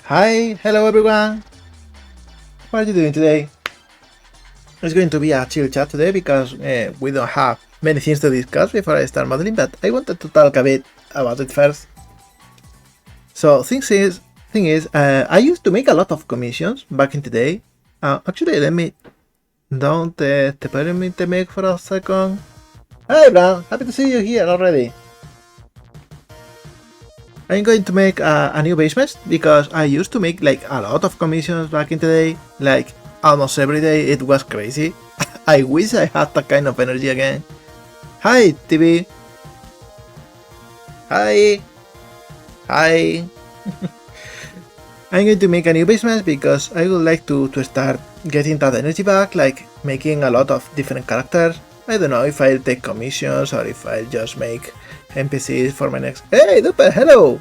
Hi, hello everyone. What are you doing today? It's going to be a chill chat today because we don't have many things to discuss before I start modeling, but I wanted to talk a bit about it first. So thing is, I used to make a lot of commissions back in the day. Actually, let me don't te permite make for a second. Hi, Bran. Happy to see you here already. I'm going to make a new Basemesh because I used to make like a lot of commissions back in the day, like almost every day. It was crazy. I wish I had that kind of energy again. Hi, TV. Hi. Hi. I'm going to make a new Basemesh because I would like to start getting that energy back, like making a lot of different characters. I don't know if I'll take commissions or if I'll just make NPCs for my next. Hey, Duper, hello!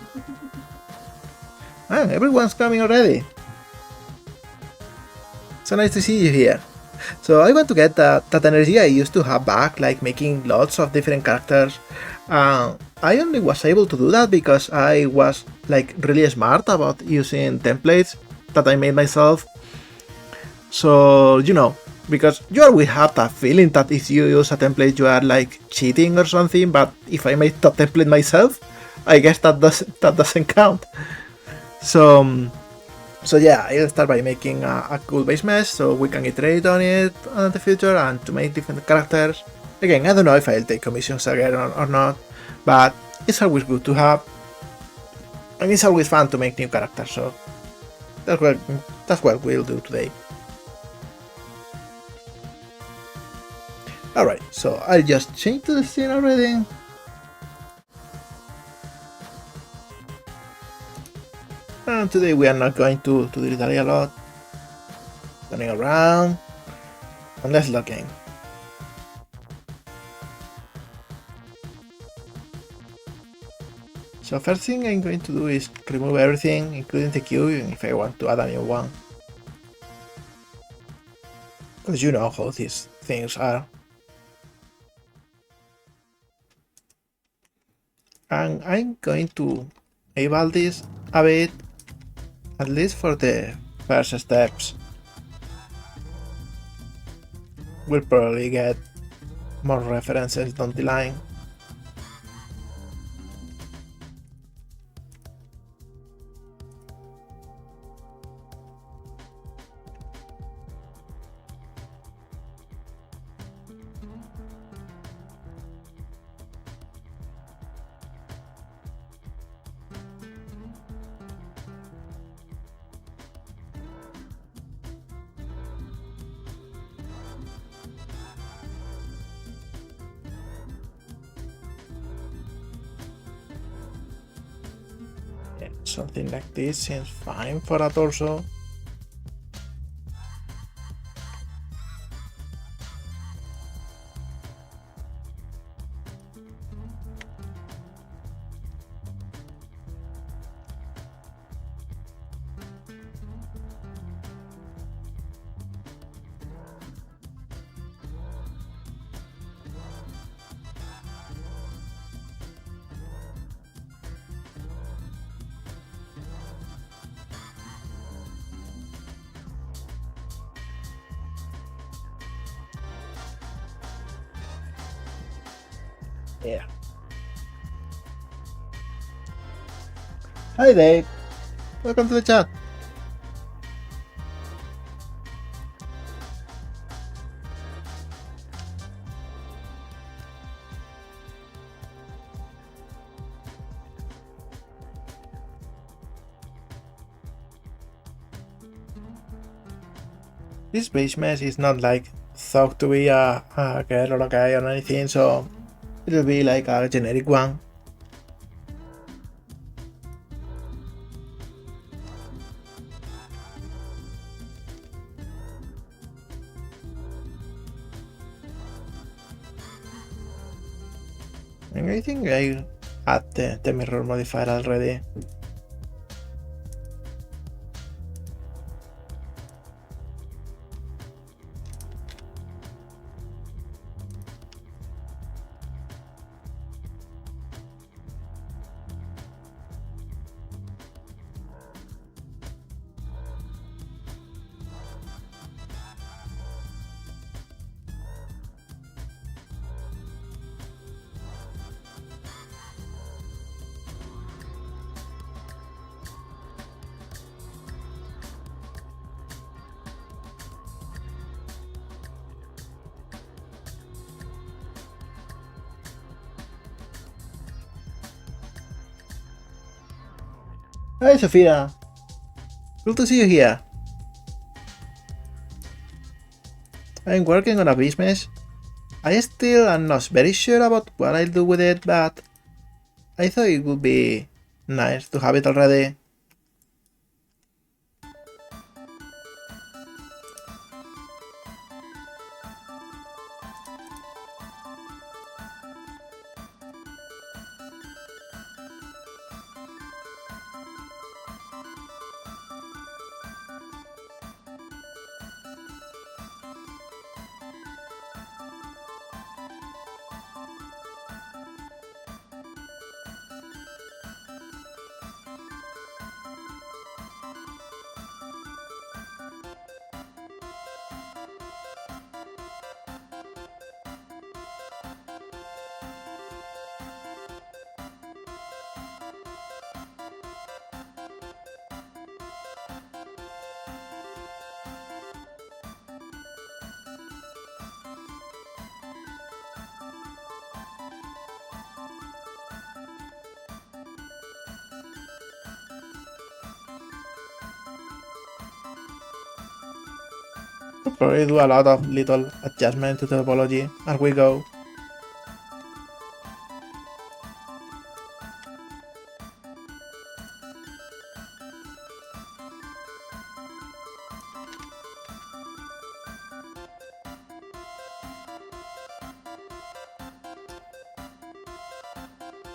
Man, everyone's coming already. So nice to see you here. So I want to get that energy I used to have back, like making lots of different characters. I only was able to do that because I was like really smart about using templates that I made myself. So because you always have that feeling that if you use a template you are like cheating or something, but if I made that template myself, I guess that doesn't count. So yeah, I'll start by making a cool base mesh so we can iterate on it in the future and to make different characters. Again, I don't know if I'll take commissions again or not, but it's always good to have, and it's always fun to make new characters, so that's what we'll do today. Alright, so I just changed to the scene already. And today we are not going to dilly a lot. Turning around. And let's log in. So first thing I'm going to do is remove everything, including the cube, even if I want to add a new one. Because you know how these things are. And I'm going to eval this a bit, at least for the first steps. We'll probably get more references down the line. Something like this seems fine for a torso. Yeah. Hi Dave. Welcome to the chat. This base mesh is not like thought to be a girl or a guy or anything, so it'll be like a generic one. And I think I add the mirror modifier already. Hi Sophia! Good to see you here. I'm working on a Basemesh. I still am not very sure about what I'll do with it, but I thought it would be nice to have it already. I'll probably do a lot of little adjustments to the topology as we go.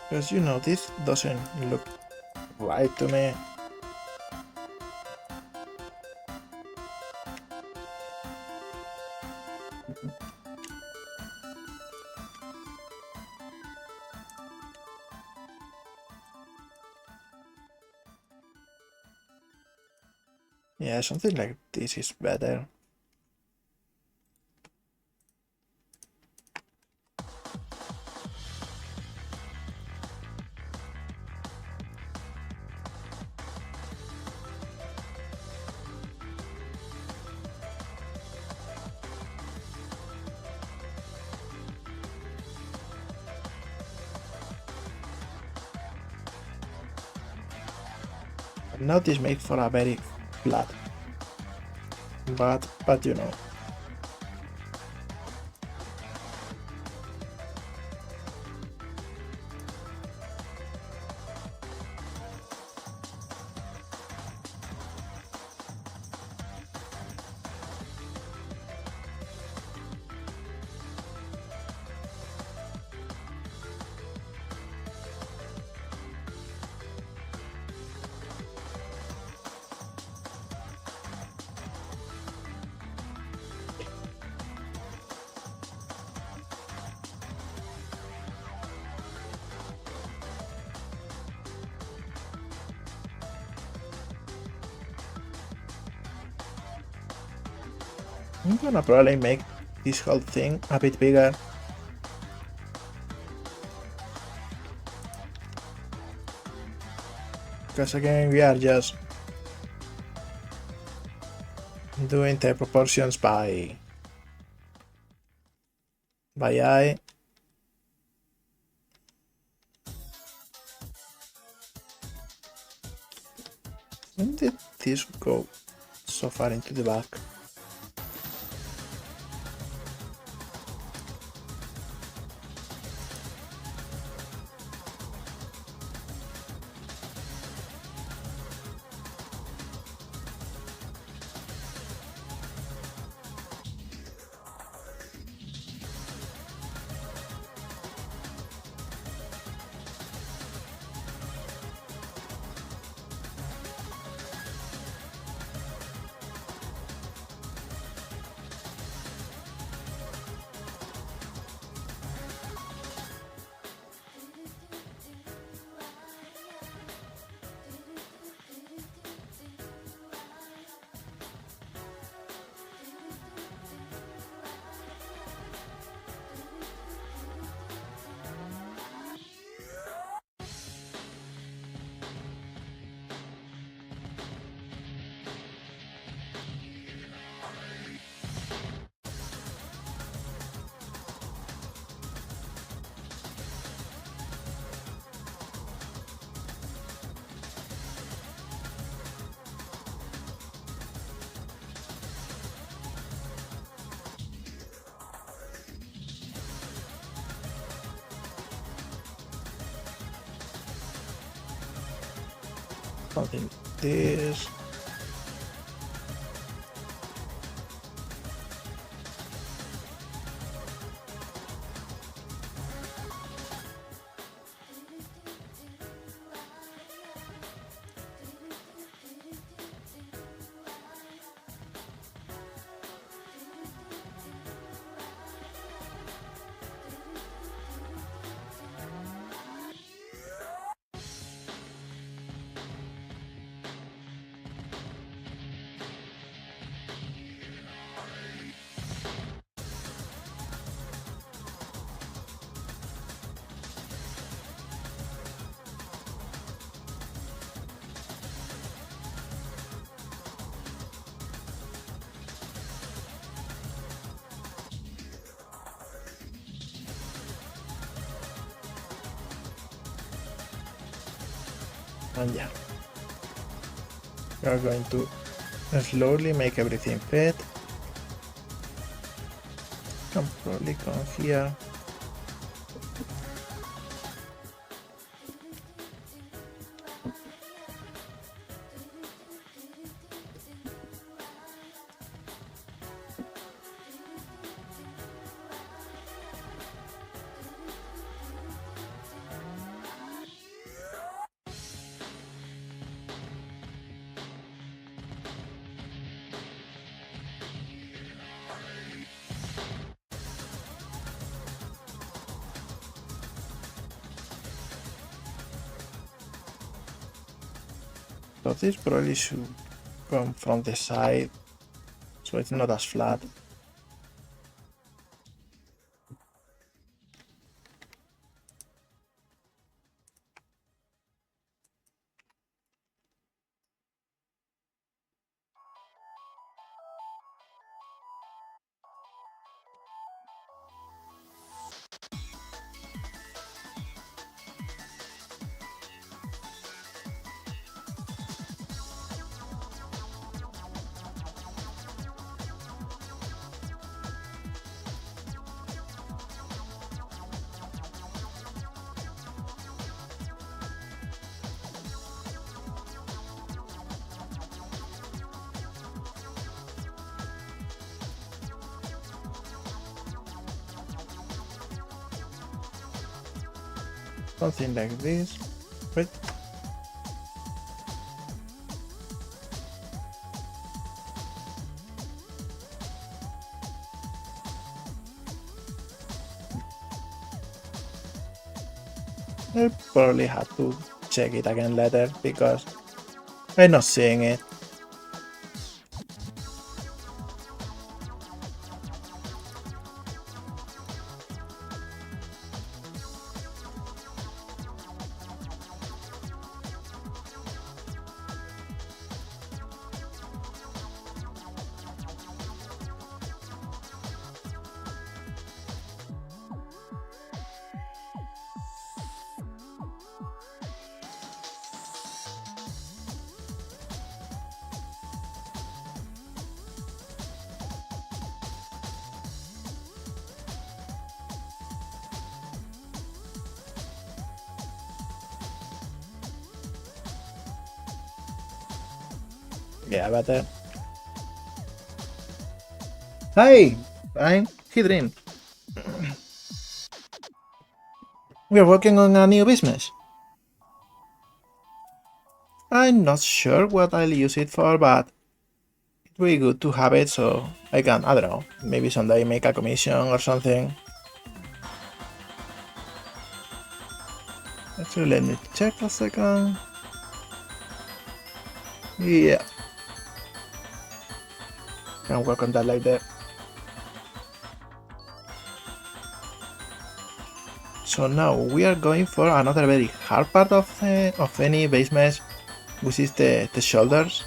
Because you know, this doesn't look right to me. Yeah, something like this is better. Now this makes for a very flat, but you know. I'm gonna probably make this whole thing a bit bigger. Because again, we are just doing the proportions by eye. When did this go so far into the back? something this. And yeah, we are going to slowly make everything fit. Can probably come here. So this probably should come from the side, so it's not as flat. Something like this, right? I probably have to check it again later because I'm not seeing it. Yeah, better. Hi, I'm Hydrin. We're working on a new business. I'm not sure what I'll use it for, but it's really good to have it so I can, I don't know, maybe someday make a commission or something. Actually, let me check a second. Yeah. Can work on that later. So now we are going for another very hard part of any base mesh, which is the shoulders.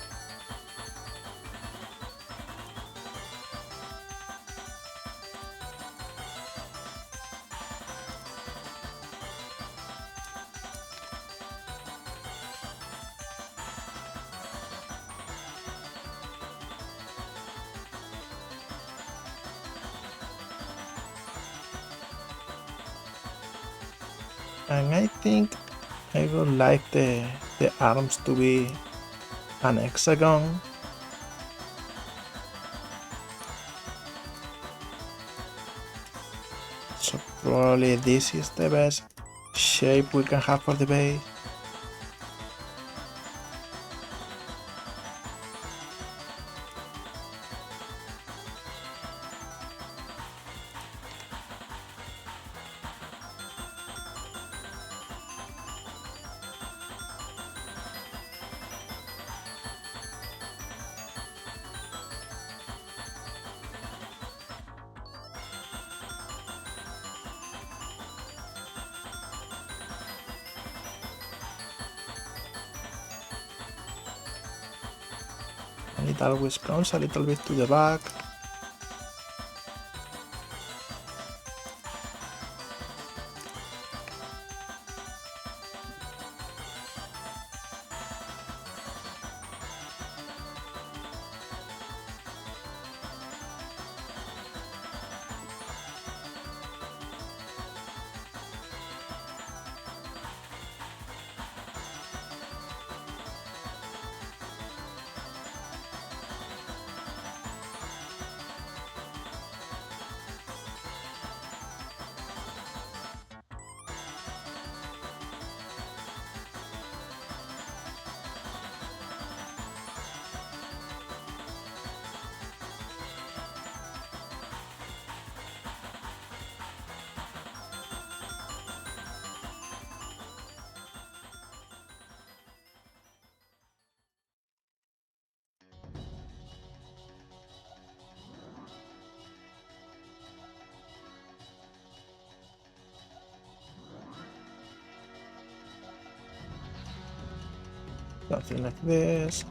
And I think I would like the the arms to be an hexagon. So probably this is the best shape we can have for the base. And it always comes a little bit to the back. Something like this.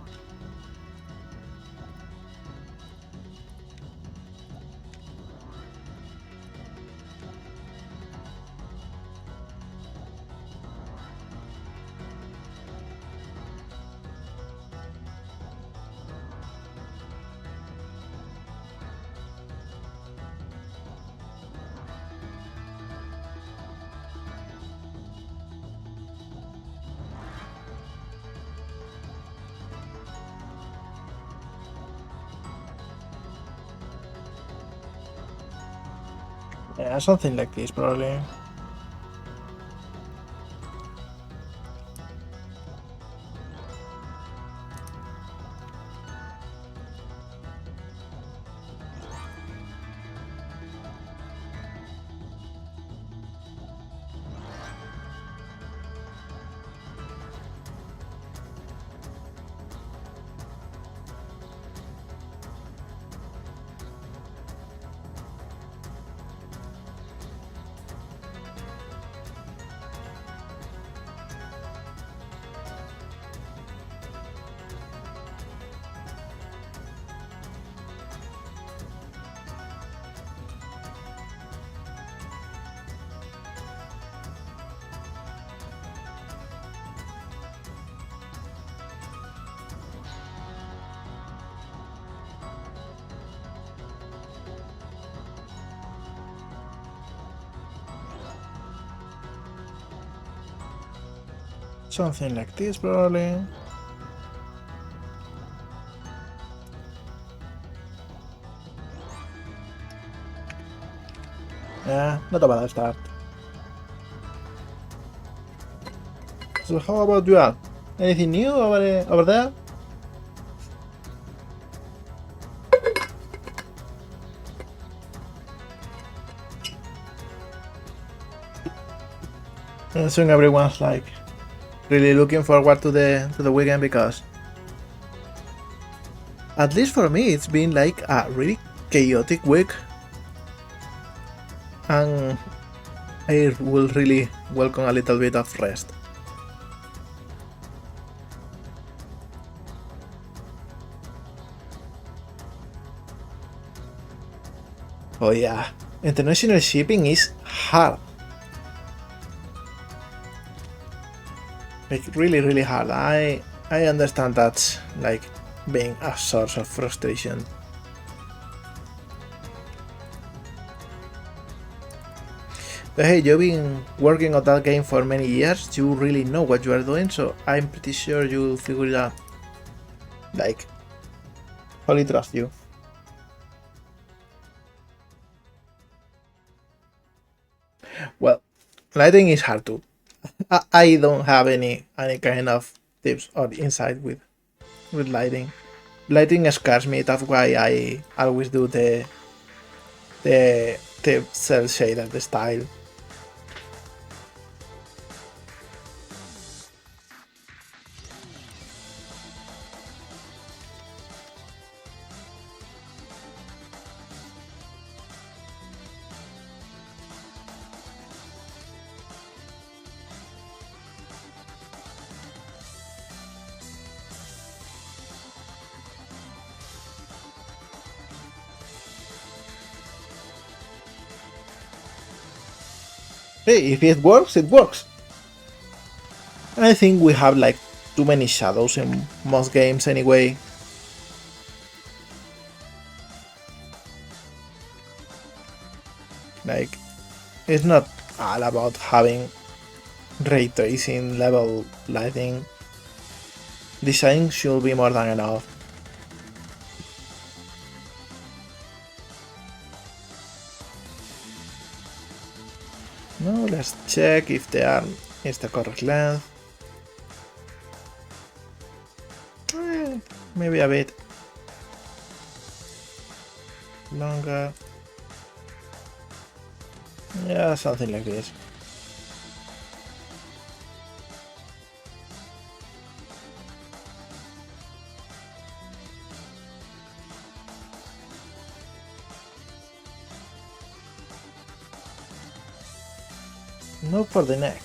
Yeah, something like this probably. Something like this probably. Yeah, not a bad start. So how about you? Anything new over there? I assume everyone's like really looking forward to the weekend, because at least for me it's been like a really chaotic week, and I will really welcome a little bit of rest. Oh yeah, international shipping is hard. Like really hard. I understand that's like being a source of frustration. But hey, you've been working on that game for many years, you really know what you are doing, so I'm pretty sure you'll figure it out. Like, fully trust you. Well, lighting is hard too. I don't have any kind of tips or insight with lighting. Lighting scares me. That's why I always do the cell shaded style. Hey, if it works, it works. I think we have like too many shadows in most games anyway. Like, it's not all about having ray tracing level lighting. Design should be more than enough. Now let's check if the arm is the correct length. Maybe a bit longer. Yeah, something like this. No for the neck.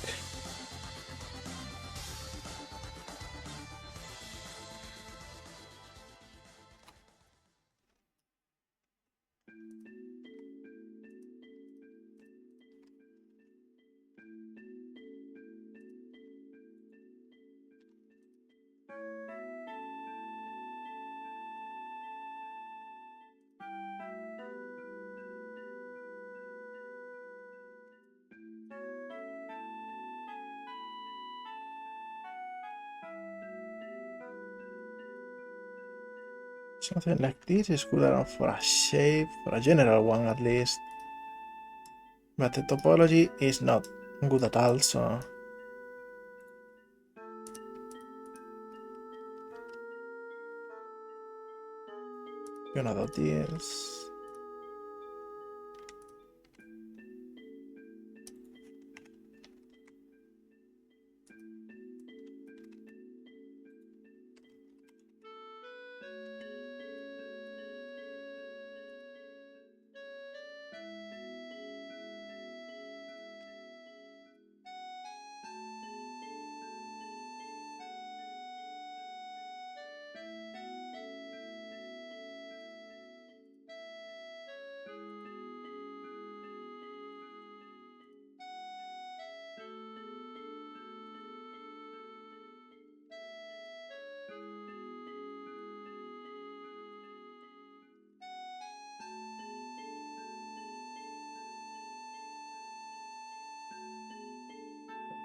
Something like this is good enough for a shape, for a general one at least. But the topology is not good at all, so you know what this.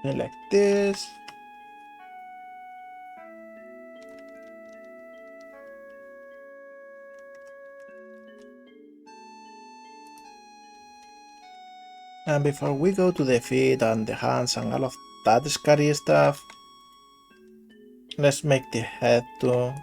Something like this. And before we go to the feet and the hands and all of that scary stuff, let's make the head too.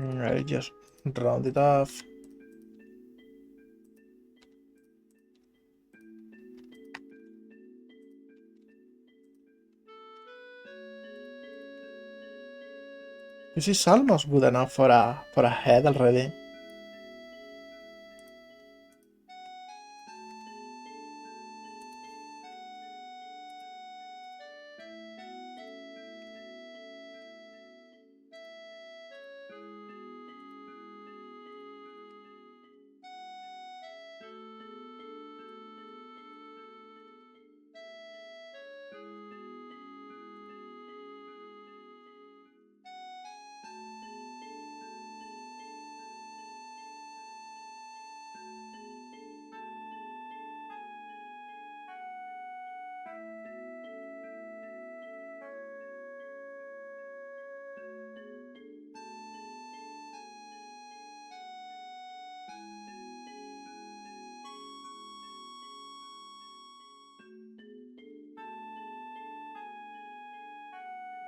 I'll just round it off. This is almost good enough for a head already.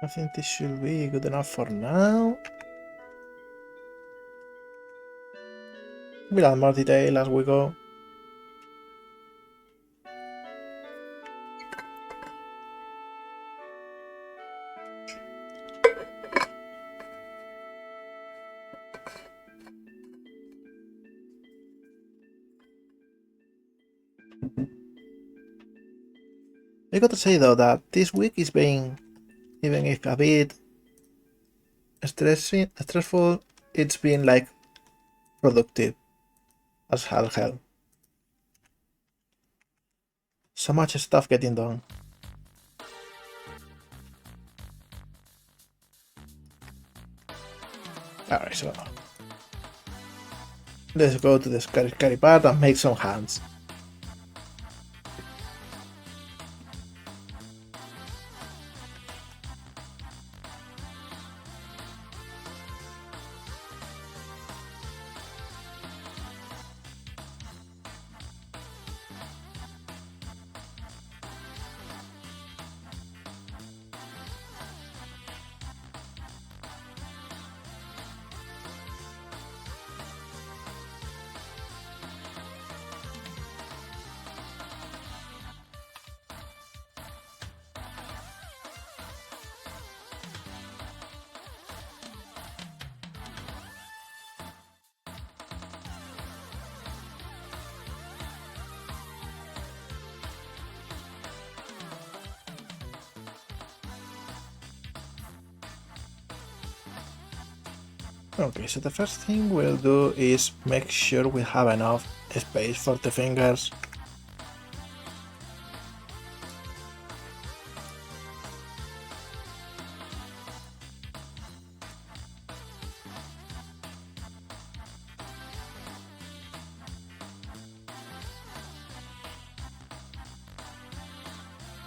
I think this should be good enough for now. We'll add more detail as we go. I gotta say though that this week is being, even if a bit stressful, it's been like productive as hell. So much stuff getting done. Alright, so let's go to the scary part and make some hands. Okay, so the first thing we'll do is make sure we have enough space for the fingers.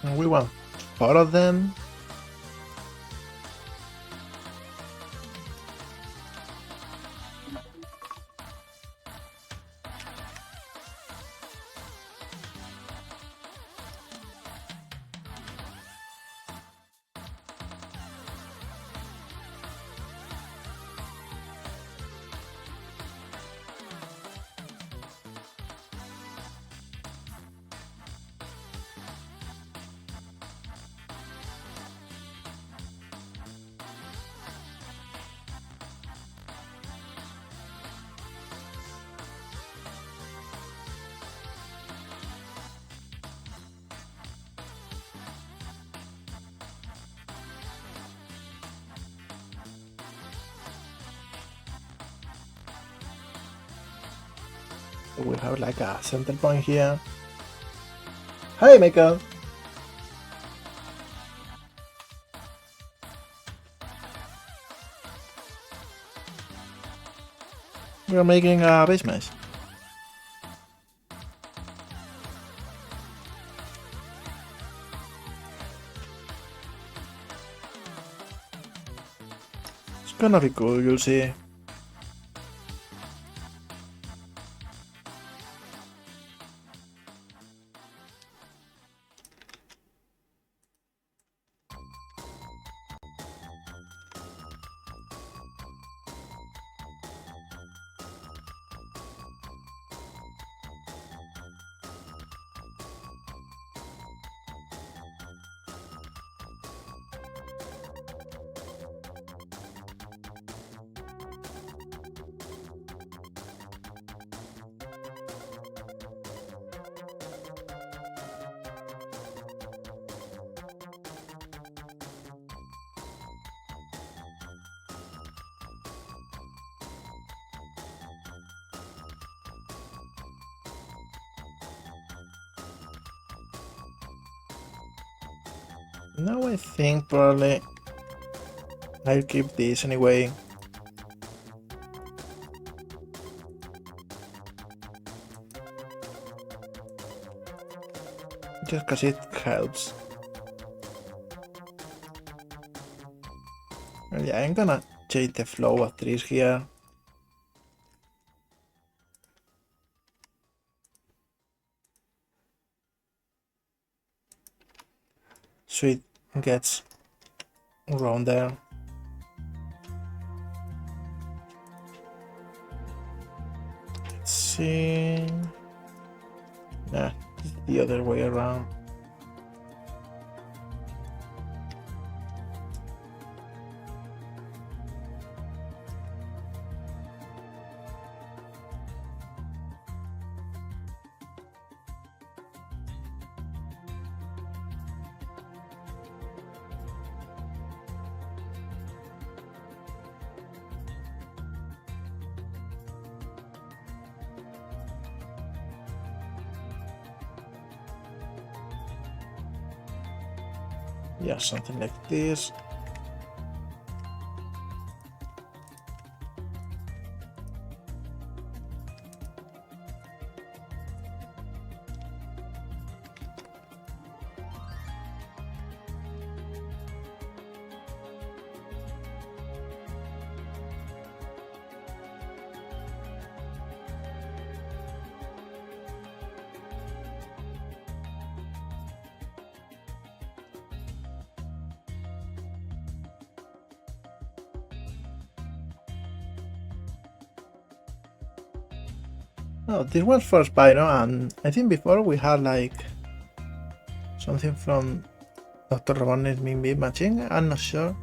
And we want 4 of them. We have like a center point here. Hey, Miko! We're making a base mesh. It's gonna be cool, you'll see. Now I think probably I'll keep this anyway. Just because it helps. And yeah, I'm gonna change the flow of trees here. So it gets rounder. Let's see. Nah, the other way around. Yeah, something like this. Oh, this was for Spyro, and I think before we had like something from Dr. Robotnik's Mean Beat Machine. I'm not sure.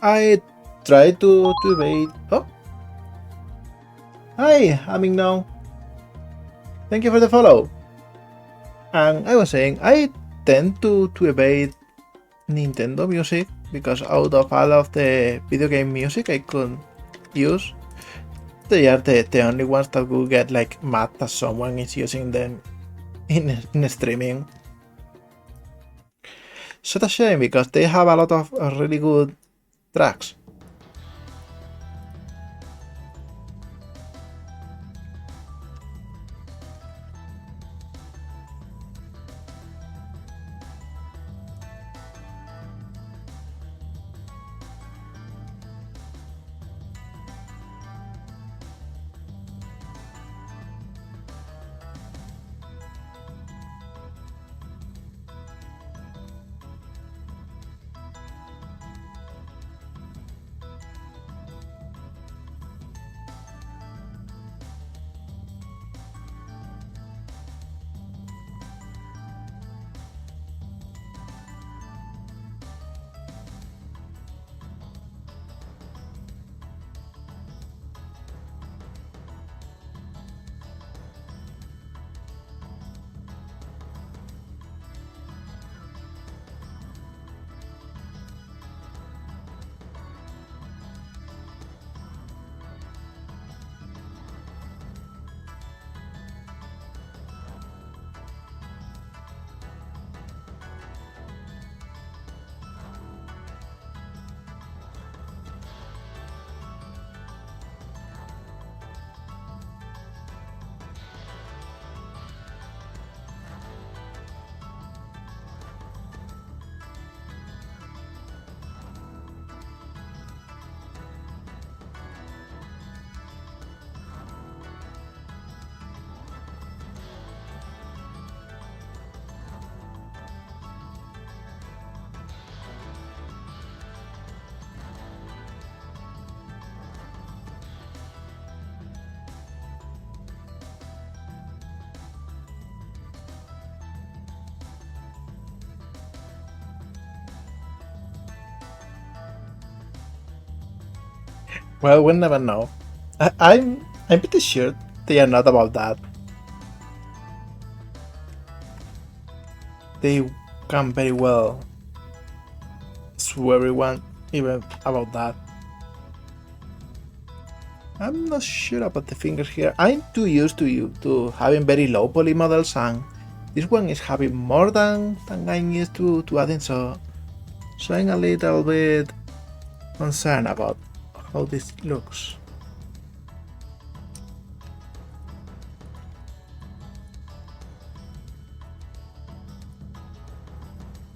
I tried to evade. Oh, hi, Aming now. Thank you for the follow. And I was saying I tend to evade Nintendo music because out of all of the video game music I could use, they are the only ones that will get like mad that someone is using them in streaming. Such a shame because they have a lot of really good tracks. Well, we'll never know. I'm pretty sure they are not about that. They can very well sue everyone even about that. I'm not sure about the fingers here. I'm too used to having very low poly models, and this one is having more than I'm used to adding, so I'm a little bit concerned about how this looks.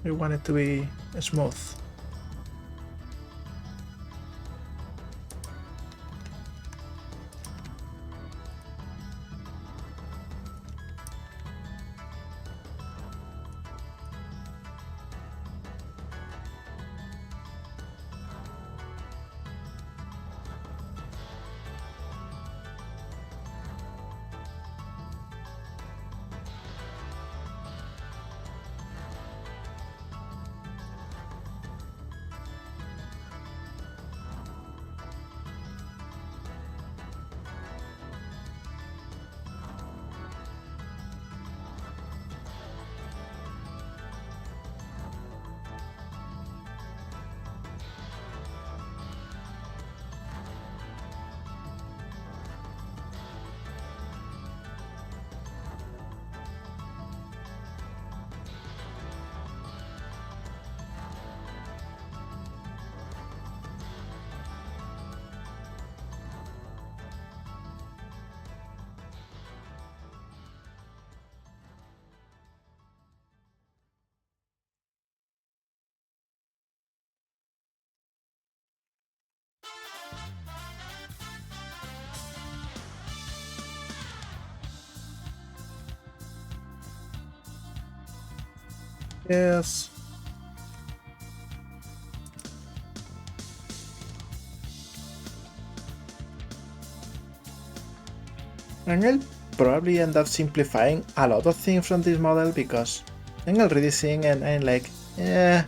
I want it to be smooth. Yes. And I'll probably end up simplifying a lot of things from this model because I'm already seeing and I'm like, yeah,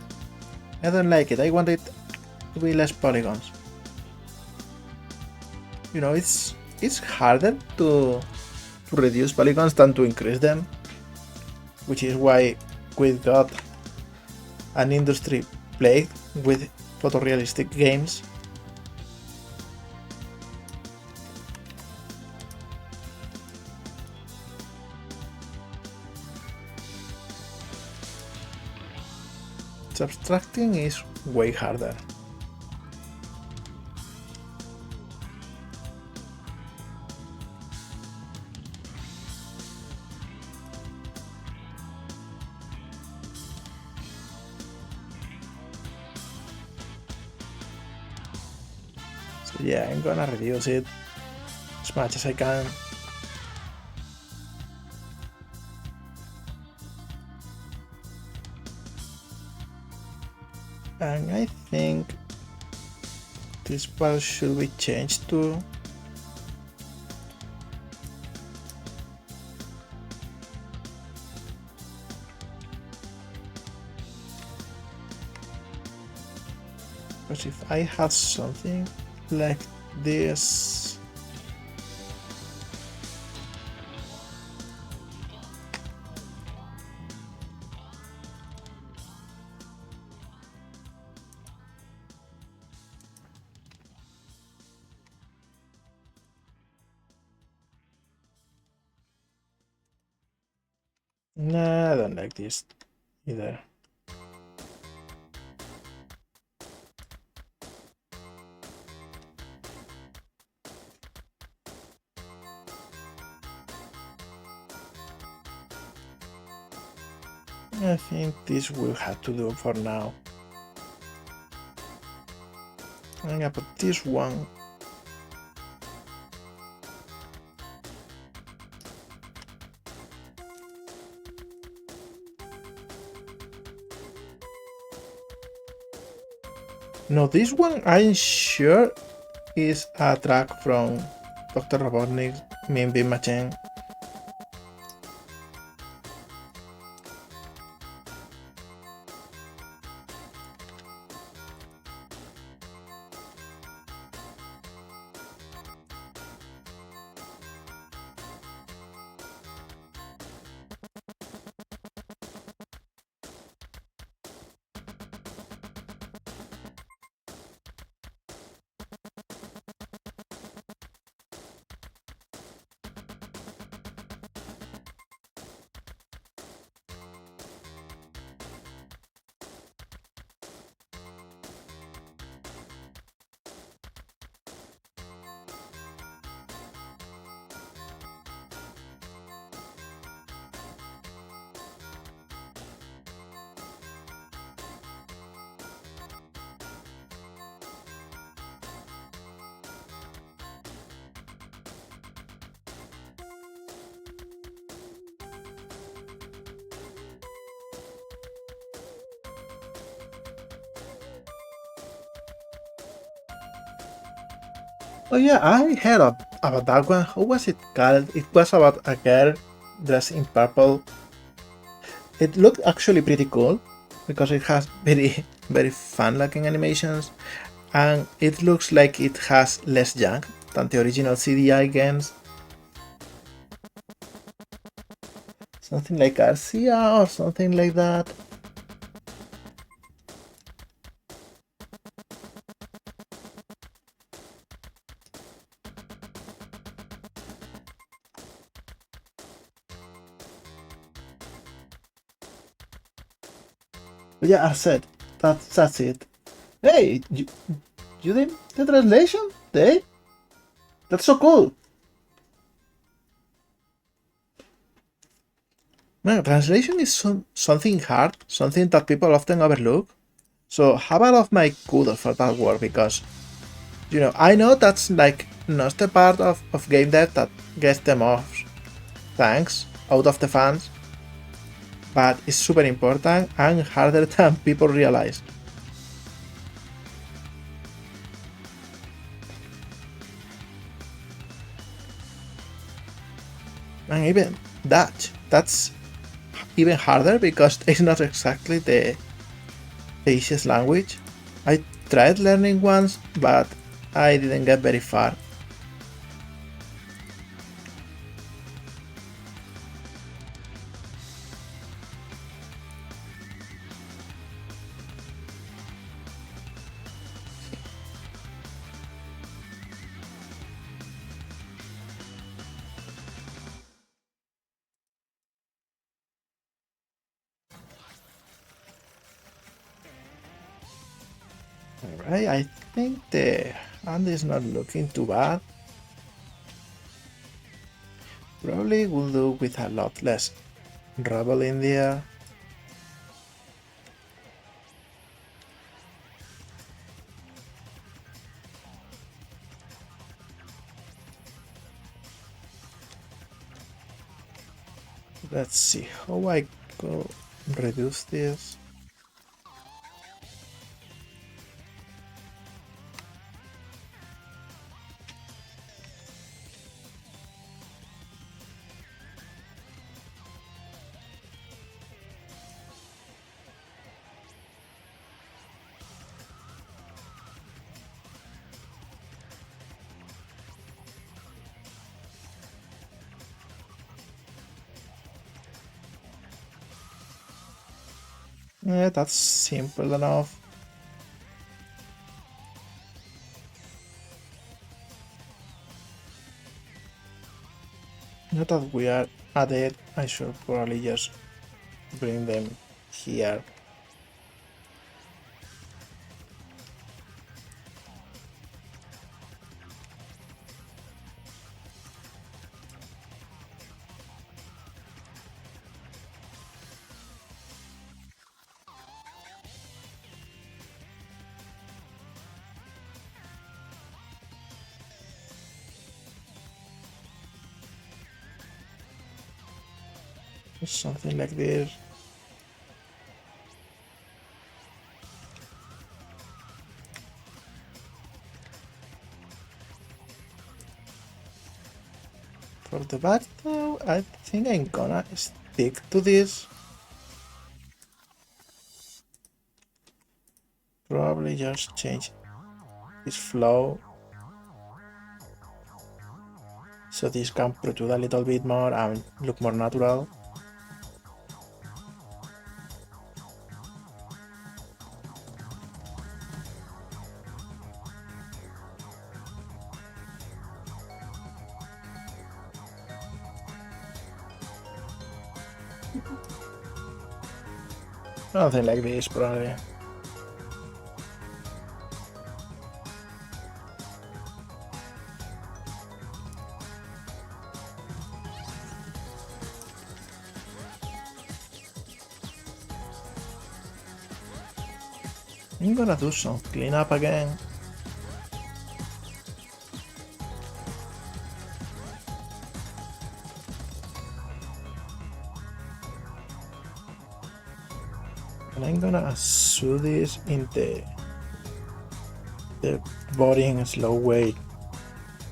I don't like it. I want it to be less polygons. You know, it's harder to reduce polygons than to increase them, which is why we got an industry plagued with photorealistic games. Subtracting is way harder. So yeah, I'm gonna reduce it as much as I can. And I think this part should be changed to because if I had something like this, nah, I don't like this either. I think this will have to do for now. I'm gonna put this one. No, this one I'm sure is a track from Dr. Robotnik's main beam machine. Oh yeah, I heard about that one. How was it called? It was about a girl dressed in purple. It looked actually pretty cool because it has very very fun looking animations, and it looks like it has less junk than the original CDI games. Something like Garcia or something like that. But yeah, I said that's it. Hey, you did the translation? Hey, that's so cool. Man, translation is something hard, something that people often overlook. So have a lot of my kudos for that work because, I know that's like not the part of game dev that gets the most thanks out of the fans, but it's super important and harder than people realize. And even that's even harder because it's not exactly the easiest language. I tried learning once, but I didn't get very far. Alright, I think the hand is not looking too bad. Probably will do with a lot less rubble in there. Let's see how I go reduce this. Yeah, that's simple enough. Now that we are at it, I should probably just bring them here. Something like this. For the back though, I think I'm gonna stick to this. Probably just change this flow so this can protrude a little bit more and look more natural. Something like this probably. I'm gonna do some cleanup again. And I'm gonna sew this in the body in a slow way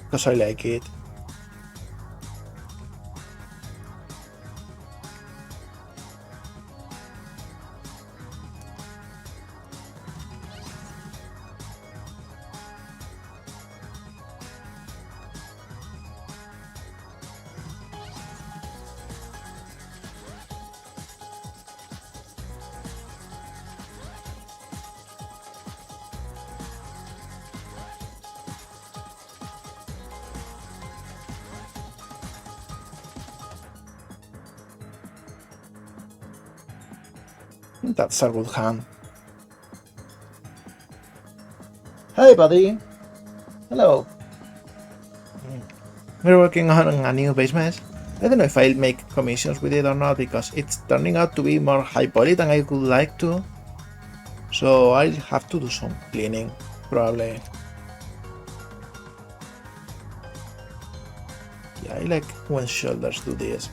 because I like it. That's a good hand. Hey buddy! Hello! We're working on a new Basemesh. I don't know if I'll make commissions with it or not because it's turning out to be more high poly than I would like to. So I'll have to do some cleaning, probably. Yeah, I like when shoulders do this.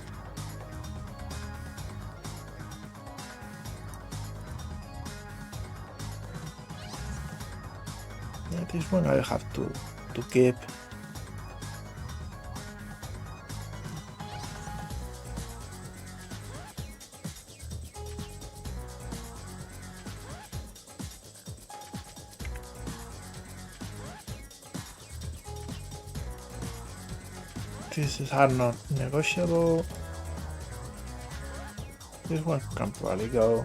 Yeah, this one I'll have to keep. These are not negotiable. This one can probably go.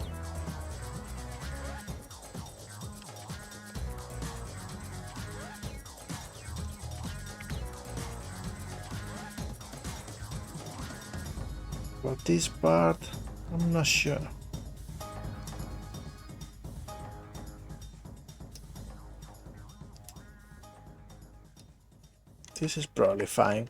But this part, I'm not sure. This is probably fine.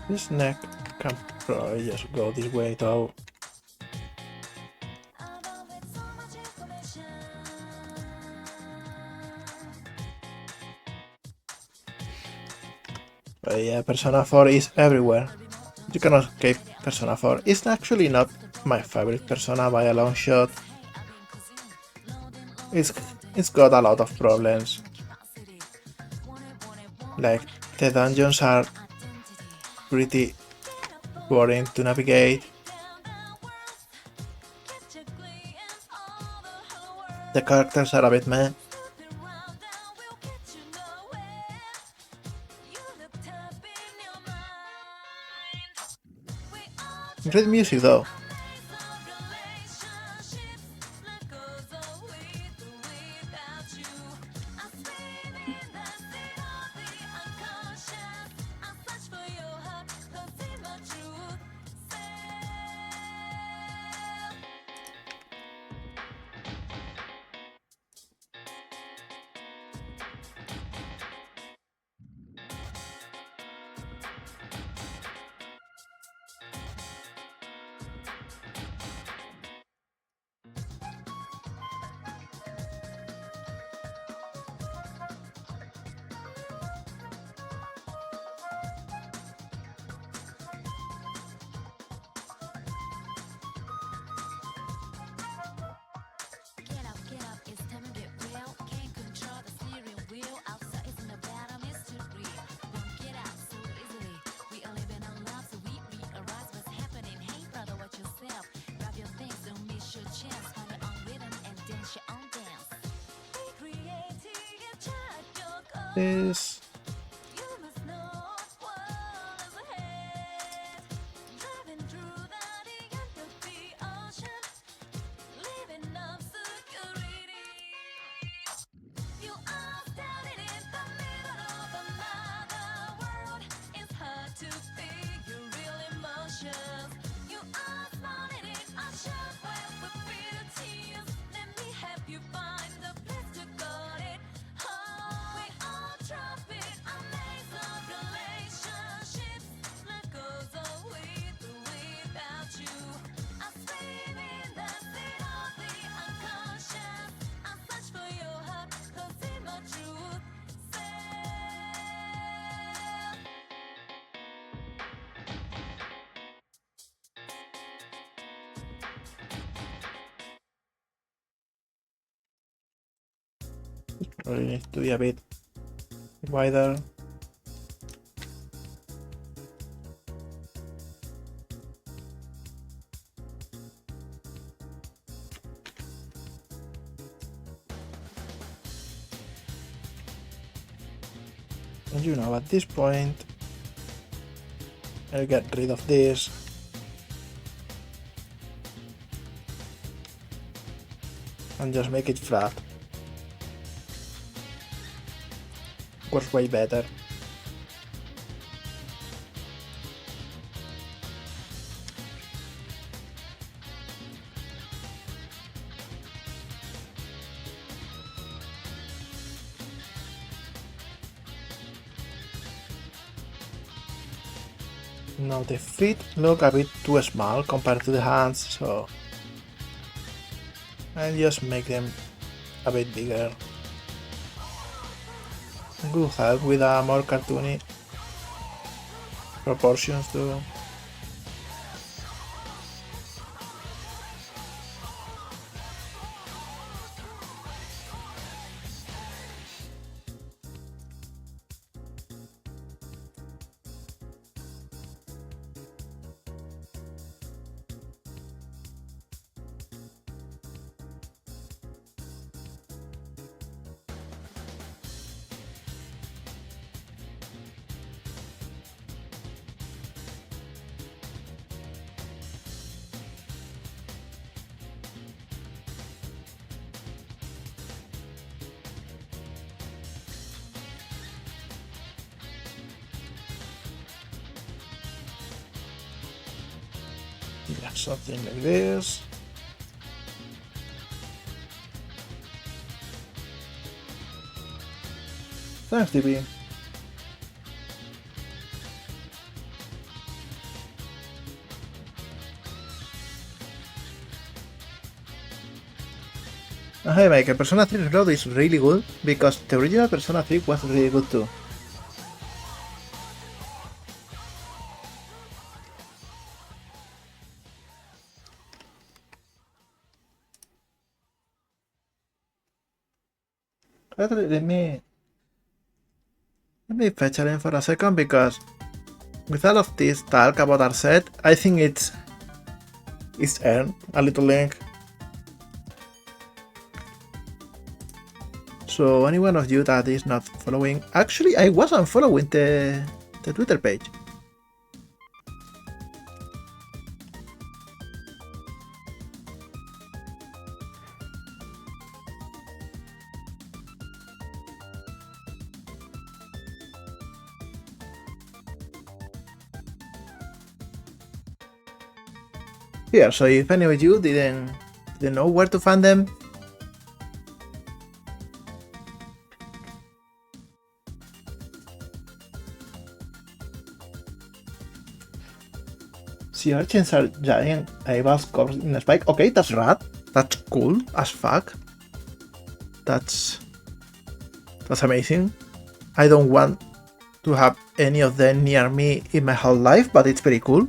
This neck can probably just go this way though. But yeah, Persona 4 is everywhere. You cannot escape Persona 4. It's actually not my favorite Persona by a long shot. It's got a lot of problems. Like, the dungeons are pretty boring to navigate. The characters are a bit meh. Great music though. This Probably needs to be a bit wider. And you know, at this point, I'll get rid of this. And just make it flat. Works way better. Now the feet look a bit too small compared to the hands, so I'll just make them a bit bigger. Good help with a more cartoony proportions too. Yeah, something like this. Thanks, DB. Hey Michael, Persona 3 Reload is really good because the original Persona 3 was really good too. Let me fetch a link for a second because with all of this talk about our set, I think it's earned a little link. So any one of you that is not following, actually I wasn't following the Twitter page. Here, so if any of you didn't know where to find them, sea urchins are giant eyeballs covered in a spike. Okay, that's rad. That's cool as fuck. That's amazing. I don't want to have any of them near me in my whole life, but it's very cool.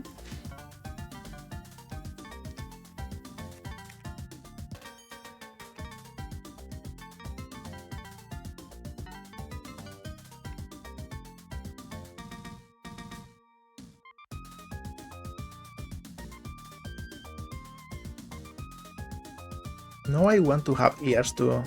Now I want to have ears too.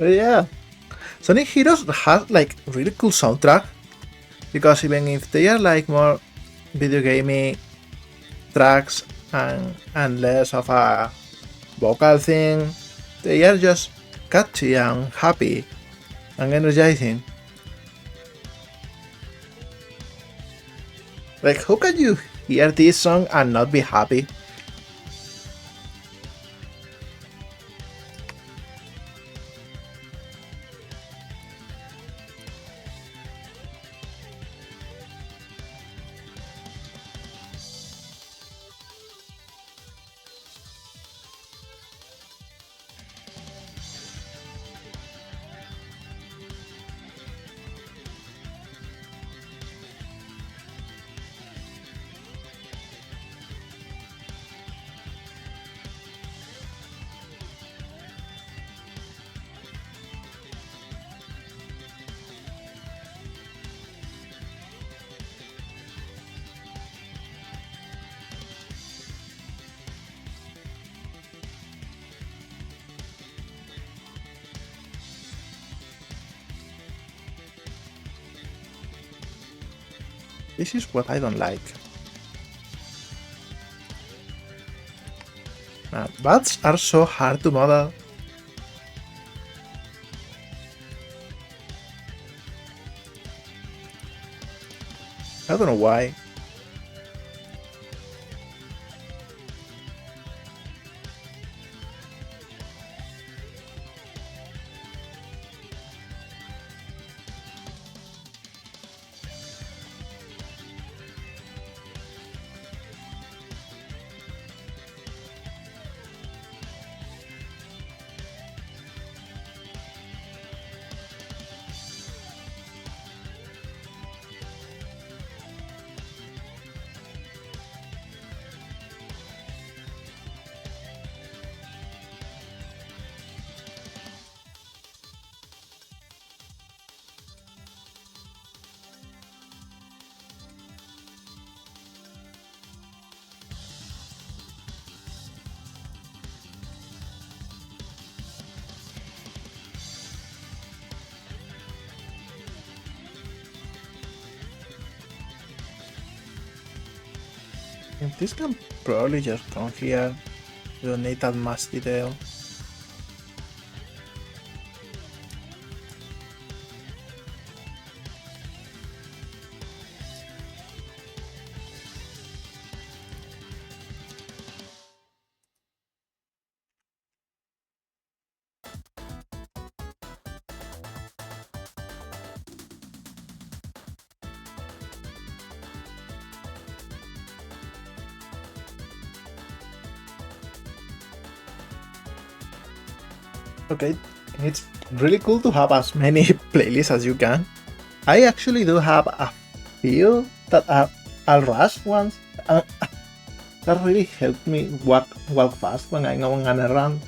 Yeah, Sonic Heroes has like really cool soundtrack because even if they are like more video gamey tracks and less of a vocal thing, they are just catchy and happy and energizing. Like, how can you hear this song and not be happy? This is what I don't like. Bats are so hard to model. I don't know why. This can probably just come here. You don't need that much detail. Okay, it's really cool to have as many playlists as you can. I actually do have a few that are I'll rush ones. That really helped me walk fast when I'm on an errand.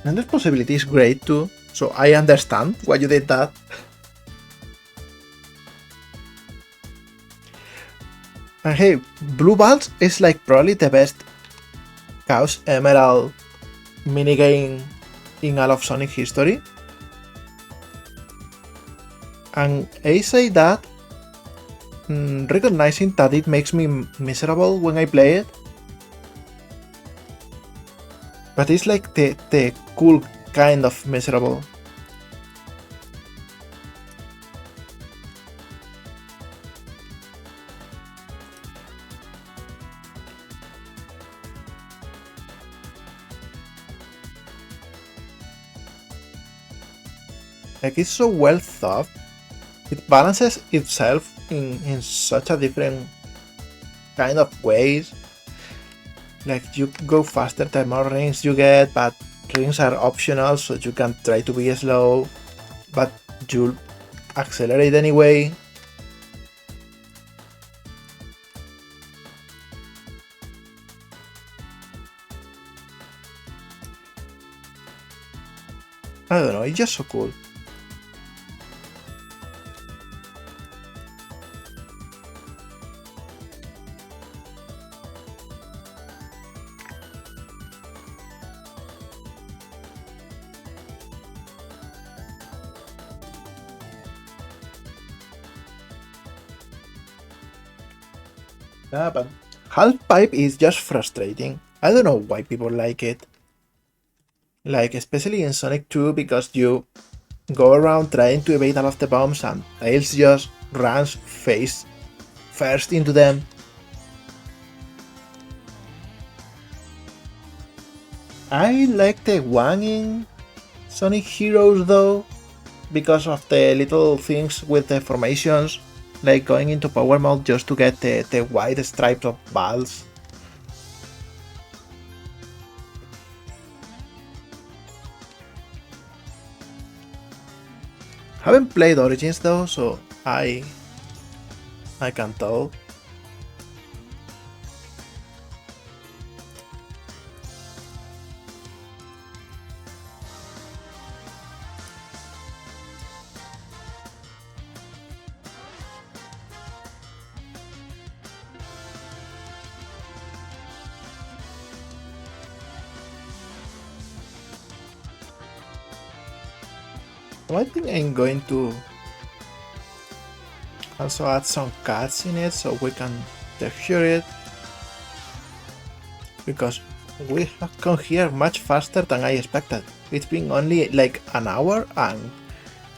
And the possibility is great too, so I understand why you did that. And hey, Blue Balls is like probably the best Chaos Emerald minigame in all of Sonic history. And I say that recognizing that it makes me miserable when I play it. But it's like the cool kind of miserable. Like, it's so well thought. It balances itself in such a different kind of ways. Like, you go faster the more rings you get, but rings are optional, so you can try to be slow, but you'll accelerate anyway. I don't know, it's just so cool. Yeah, but half pipe is just frustrating. I don't know why people like it. Like, especially in Sonic 2, because you go around trying to evade all of the bombs and Tails just runs face first into them. I like the one in Sonic Heroes though, because of the little things with the formations, like going into power mode just to get the white stripes of balls. Haven't played Origins though, so I can't tell. I think I'm going to also add some cuts in it so we can texture it, because we have come here much faster than I expected. It's been only like an hour and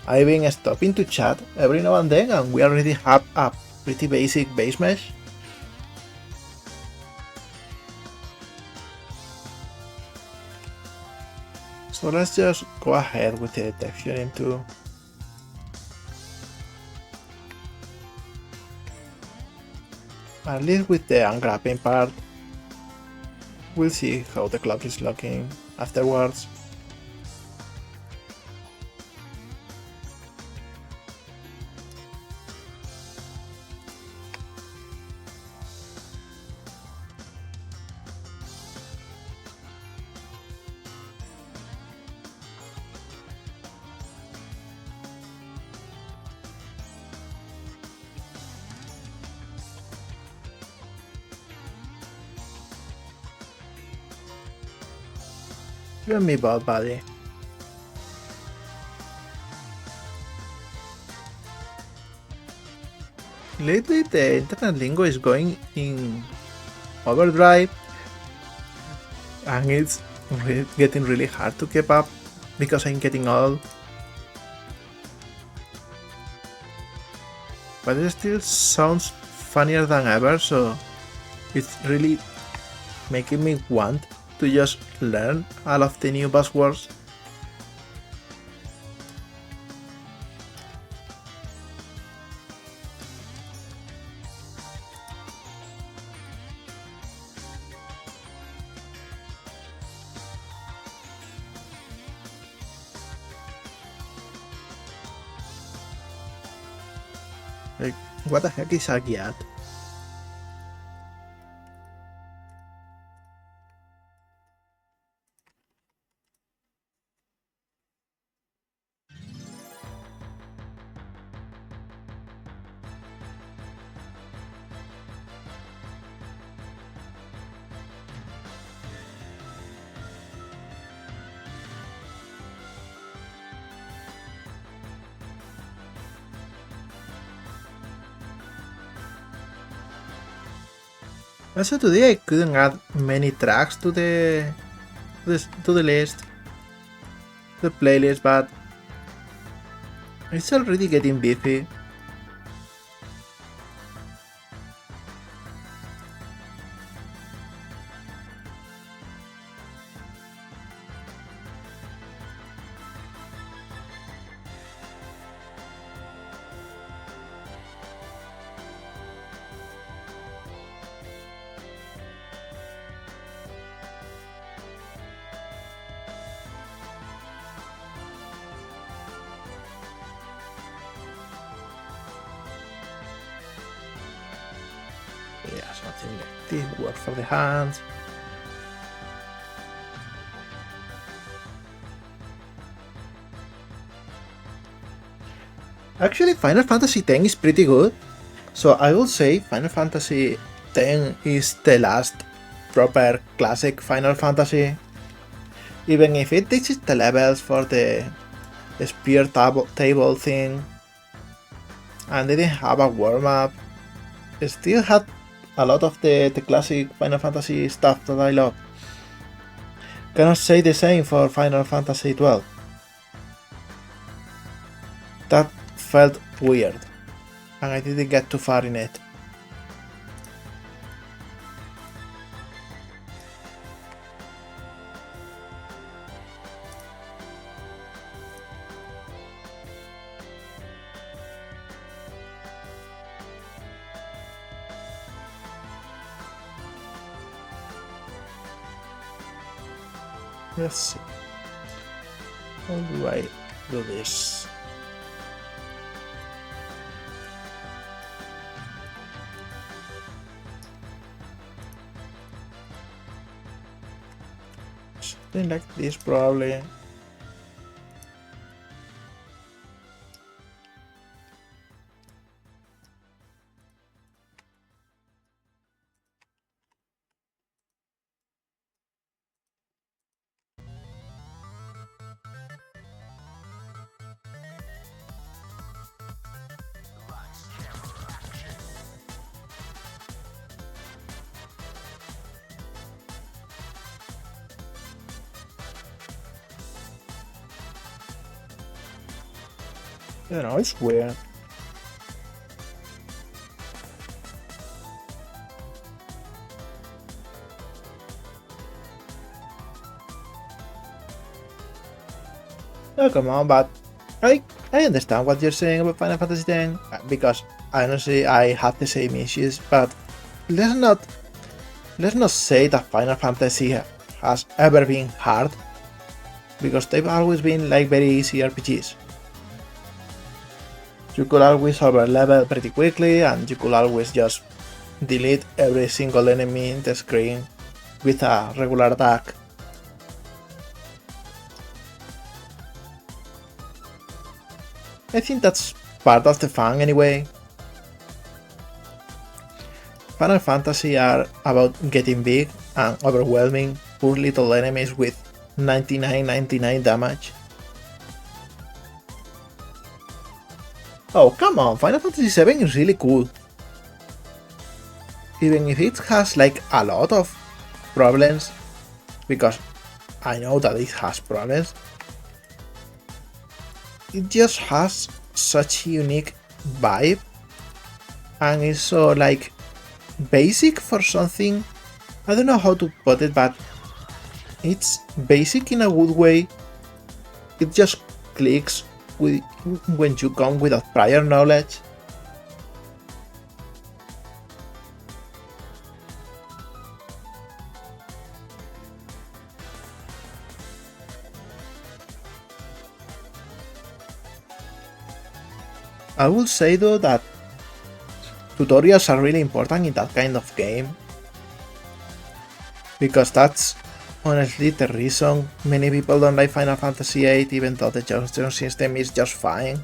I've been stopping to chat every now and then and we already have a pretty basic Basemesh. So let's just go ahead with the texturing too. At least with the unwrapping part. We'll see how the clock is looking afterwards. You and me both, buddy. Lately the internet lingo is going in overdrive and it's getting really hard to keep up because I'm getting old. But it still sounds funnier than ever, so it's really making me want to just learn all of the new buzzwords. Like, what the heck is a gyat? Also today I couldn't add many tracks to the list, the playlist, but it's already getting beefy. Yeah, something like this, work for the hands. Actually, Final Fantasy X is pretty good, so I will say Final Fantasy X is the last proper classic Final Fantasy. Even if it teaches the levels for the spear table thing and didn't have a warm-up, it still had a lot of the classic Final Fantasy stuff that I love. Cannot say the same for Final Fantasy XII. That felt weird, and I didn't get too far in it. Let's see. How do I do this? Something like this, probably. I don't know, it's weird. Oh, come on, but I understand what you're saying about Final Fantasy X, because honestly I have the same issues, but let's not say that Final Fantasy has ever been hard, because they've always been like very easy RPGs. You could always over level pretty quickly, and you could always just delete every single enemy in the screen with a regular attack. I think that's part of the fun anyway. Final Fantasy are about getting big and overwhelming poor little enemies with 99.99 damage. Oh, come on, Final Fantasy VII is really cool. Even if it has like a lot of problems, because I know that it has problems, it just has such a unique vibe, and it's so like basic for something. I don't know how to put it, but it's basic in a good way. It just clicks when you come without prior knowledge. I will say though that tutorials are really important in that kind of game, because that's honestly the reason many people don't like Final Fantasy VIII, even though the junction system is just fine.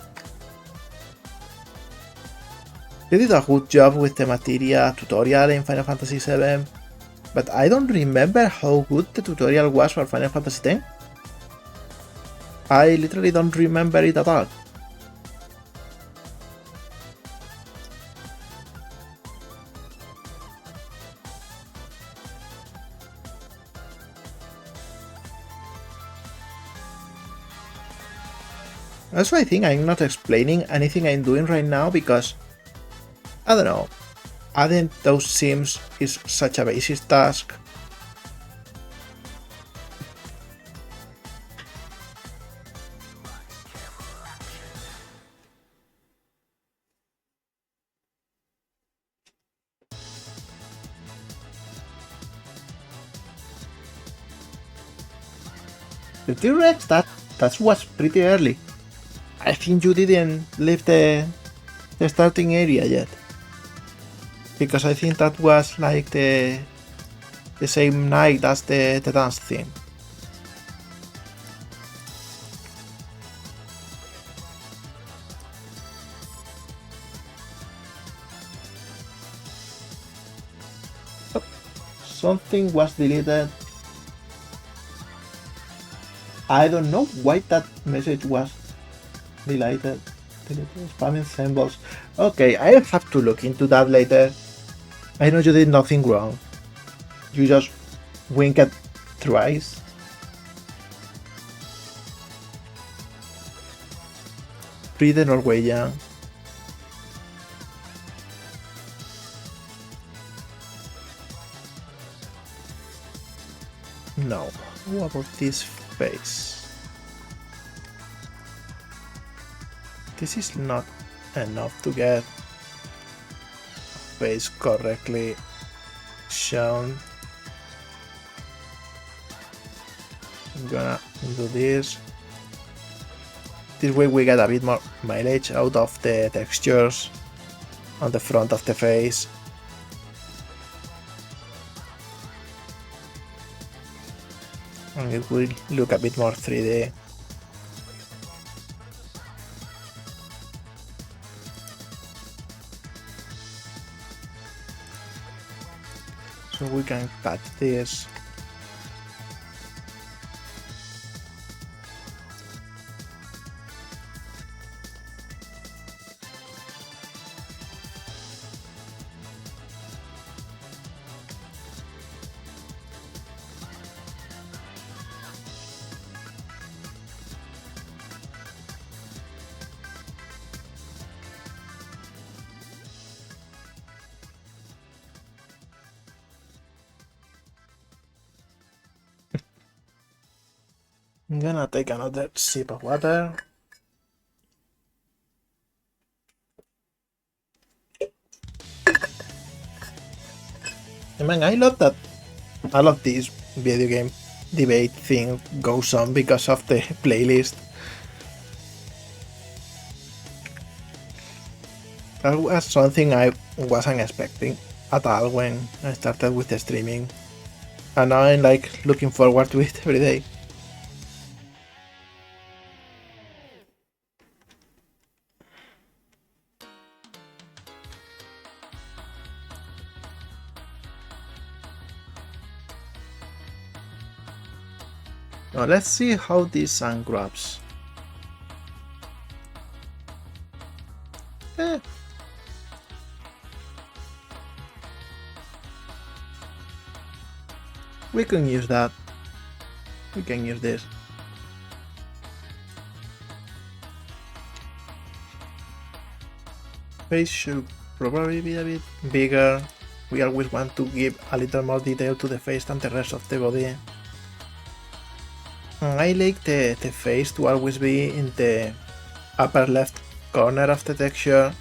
They did a good job with the materia tutorial in Final Fantasy VII, but I don't remember how good the tutorial was for Final Fantasy X. I literally don't remember it at all. Also, I think I'm not explaining anything I'm doing right now because, I don't know, adding those sims is such a basic task. The T-Rex, that was pretty early. I think you didn't leave the starting area yet, because I think that was like the same night as the dance theme. Oh, something was deleted. I don't know why that message was deleted. Spamming symbols. Okay, I'll have to look into that later. I know you did nothing wrong. You just winked twice. Free the Norwegian. No. What about this face? This is not enough to get face correctly shown. I'm gonna do this. This way we get a bit more mileage out of the textures on the front of the face. And it will look a bit more 3D. So we can cut this. I'm gonna take another sip of water. Man, I love that all of this video game debate thing goes on because of the playlist. That was something I wasn't expecting at all when I started with the streaming. And now I'm like looking forward to it every day. Now let's see how this sun grabs. We can use that. We can use this. Face should probably be a bit bigger. We always want to give a little more detail to the face than the rest of the body. I like the face to always be in the upper left corner of the texture,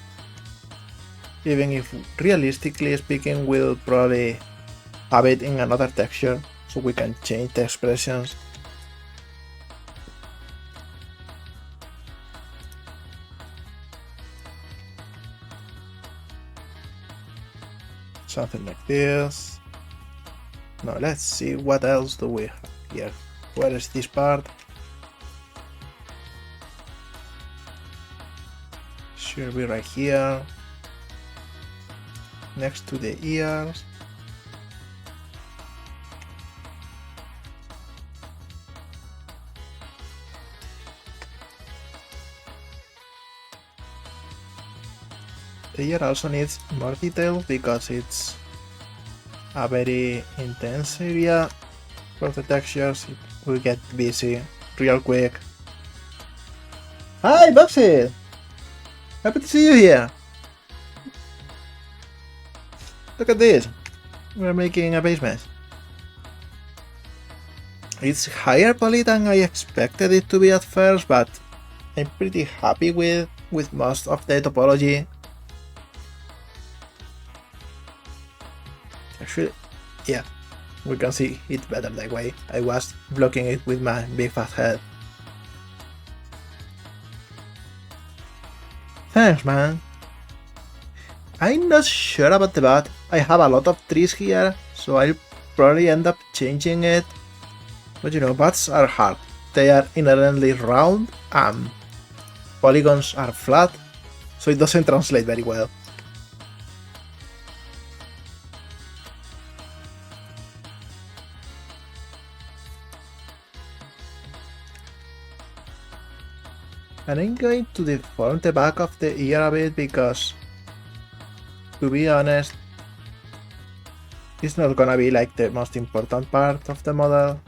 even if realistically speaking we'll probably have it in another texture so we can change the expressions. Something like this. Now let's see what else do we have here. Where is this part? Should be right here, next to the ears. The ear also needs more detail because it's a very intense area for the textures. It will get busy real quick. Hi, Boxy! Happy to see you here! Look at this! We're making a Basemesh. It's higher poly than I expected it to be at first, but I'm pretty happy with most of the topology. Actually, yeah, we can see it better that way. I was blocking it with my big fat head. Thanks, man. I'm not sure about the bat. I have a lot of trees here, so I'll probably end up changing it. But you know, bats are hard. They are inherently round and polygons are flat, so it doesn't translate very well. And I'm going to deform the back of the ear a bit because, to be honest, It's not gonna be like the most important part of the model.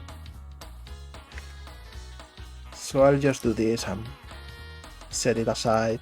So I'll just do this and set it aside.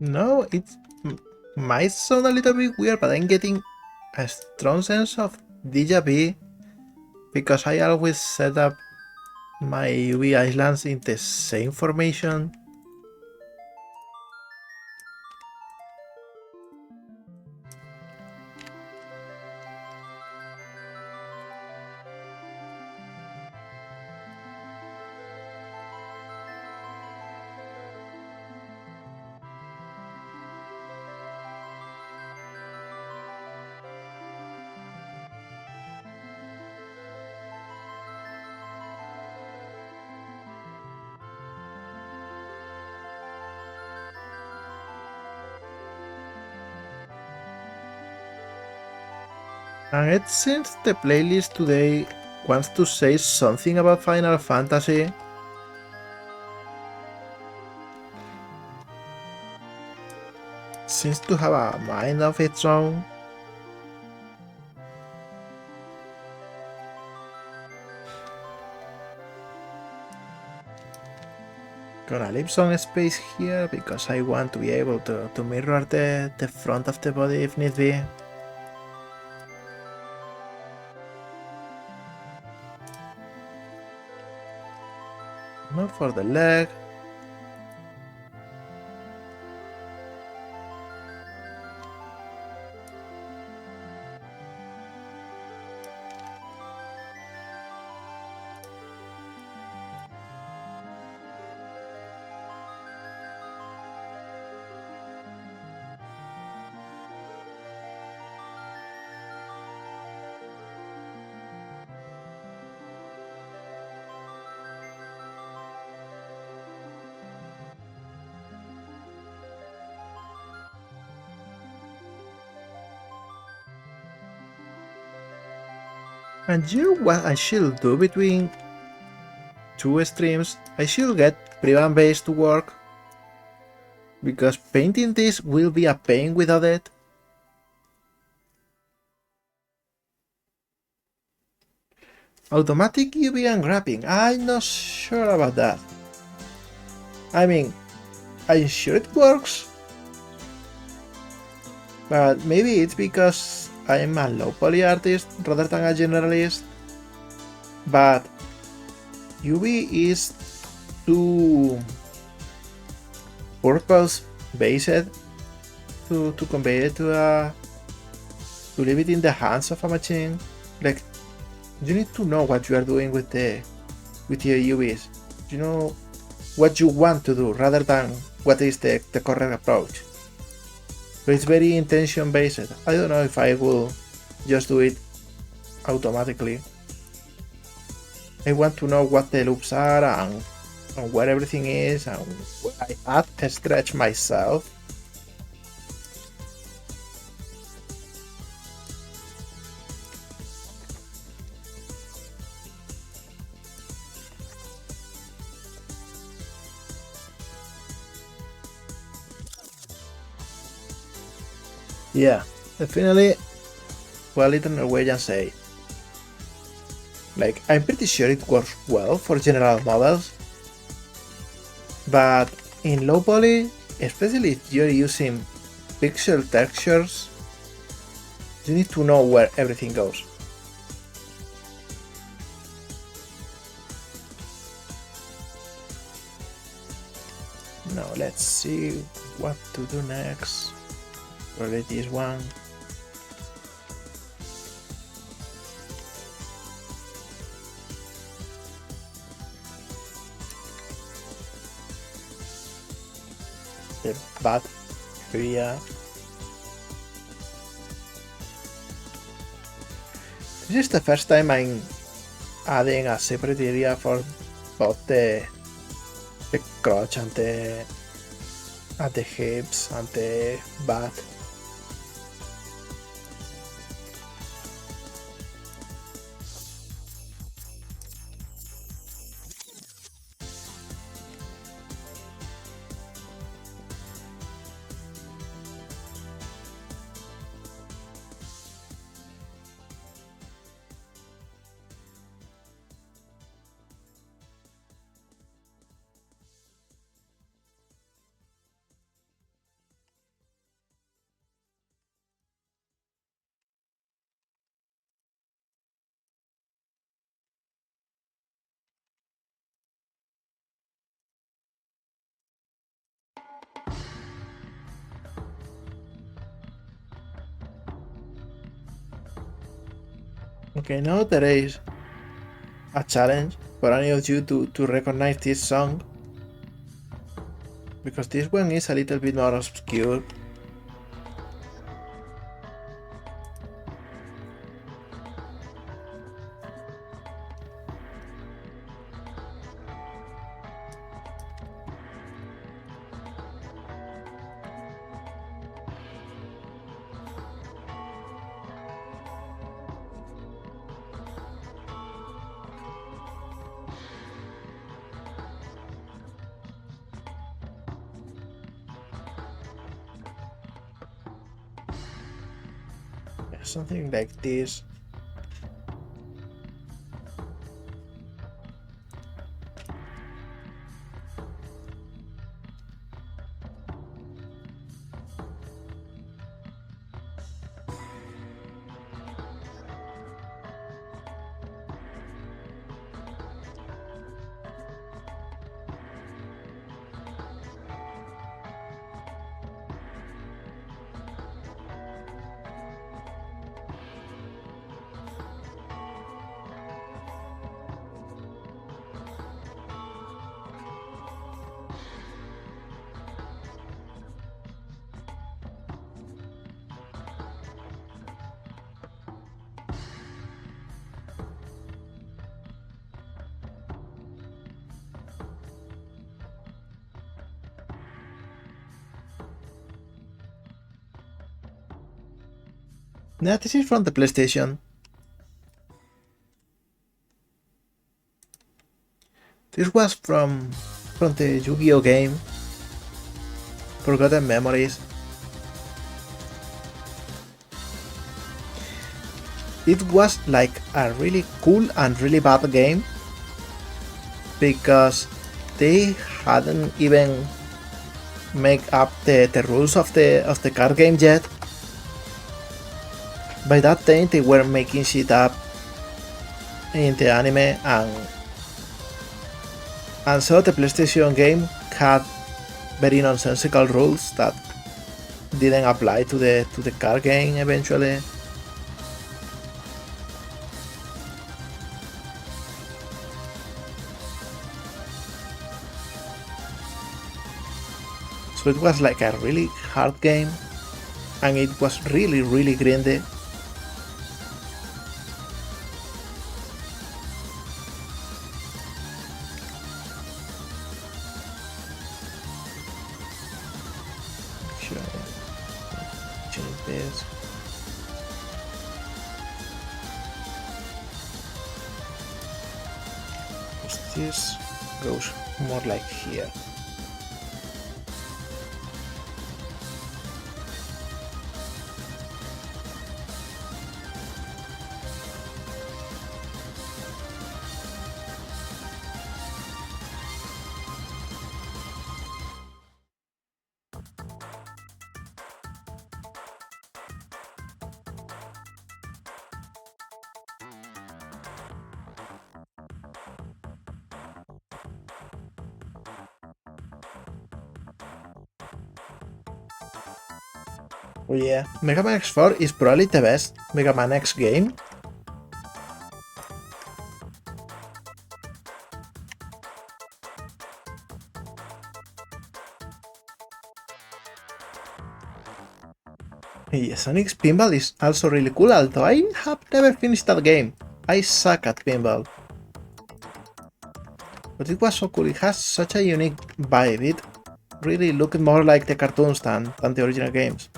No, it might sound a little bit weird, but I'm getting a strong sense of déjà vu because I always set up my UV islands in the same formation. And it seems the playlist today wants to say something about Final Fantasy. Seems to have a mind of its own. Gonna leave some space here because I want to be able to mirror the front of the body if need be. Not for the leg. And you know what I should do between two streams? I should get Private Base to work. Because painting this will be a pain without it. Automatic UV-Unwrapping. I'm not sure about that. I mean, I'm sure it works. But maybe it's because I'm a low poly artist rather than a generalist. But UV is too purpose based to convey it to leave it in the hands of a machine. Like, you need to know what you are doing with your UVs. You know what you want to do rather than what is the correct approach. So it's very intention based. I don't know if I will just do it automatically. I want to know what the loops are and where everything is, and I add a stretch myself. Yeah, definitely. Well, it in a way and say, like, I'm pretty sure it works well for general models, but in low poly, especially if you're using pixel textures, you need to know where everything goes. Now let's see what to do next. Probably this one. The bad area. This is the first time I'm adding a separate area for both the crotch and the hips and the back. Okay, now there is a challenge for any of you to recognize this song, because this one is a little bit more obscure. Something like this. Now this is from the PlayStation. This was from the Yu-Gi-Oh game, Forgotten Memories. It was like a really cool and really bad game, because they hadn't even make up the rules of the card game yet. By that time they were making shit up in the anime, and so the PlayStation game had very nonsensical rules that didn't apply to the card game eventually. So it was like a really hard game, and it was really grindy. Change this. This goes more like here. Oh yeah, Mega Man X4 is probably the best Mega Man X game. Yeah, Sonic's pinball is also really cool, although I have never finished that game. I suck at pinball. But it was so cool, it has such a unique vibe, it really looked more like the cartoons than the original games.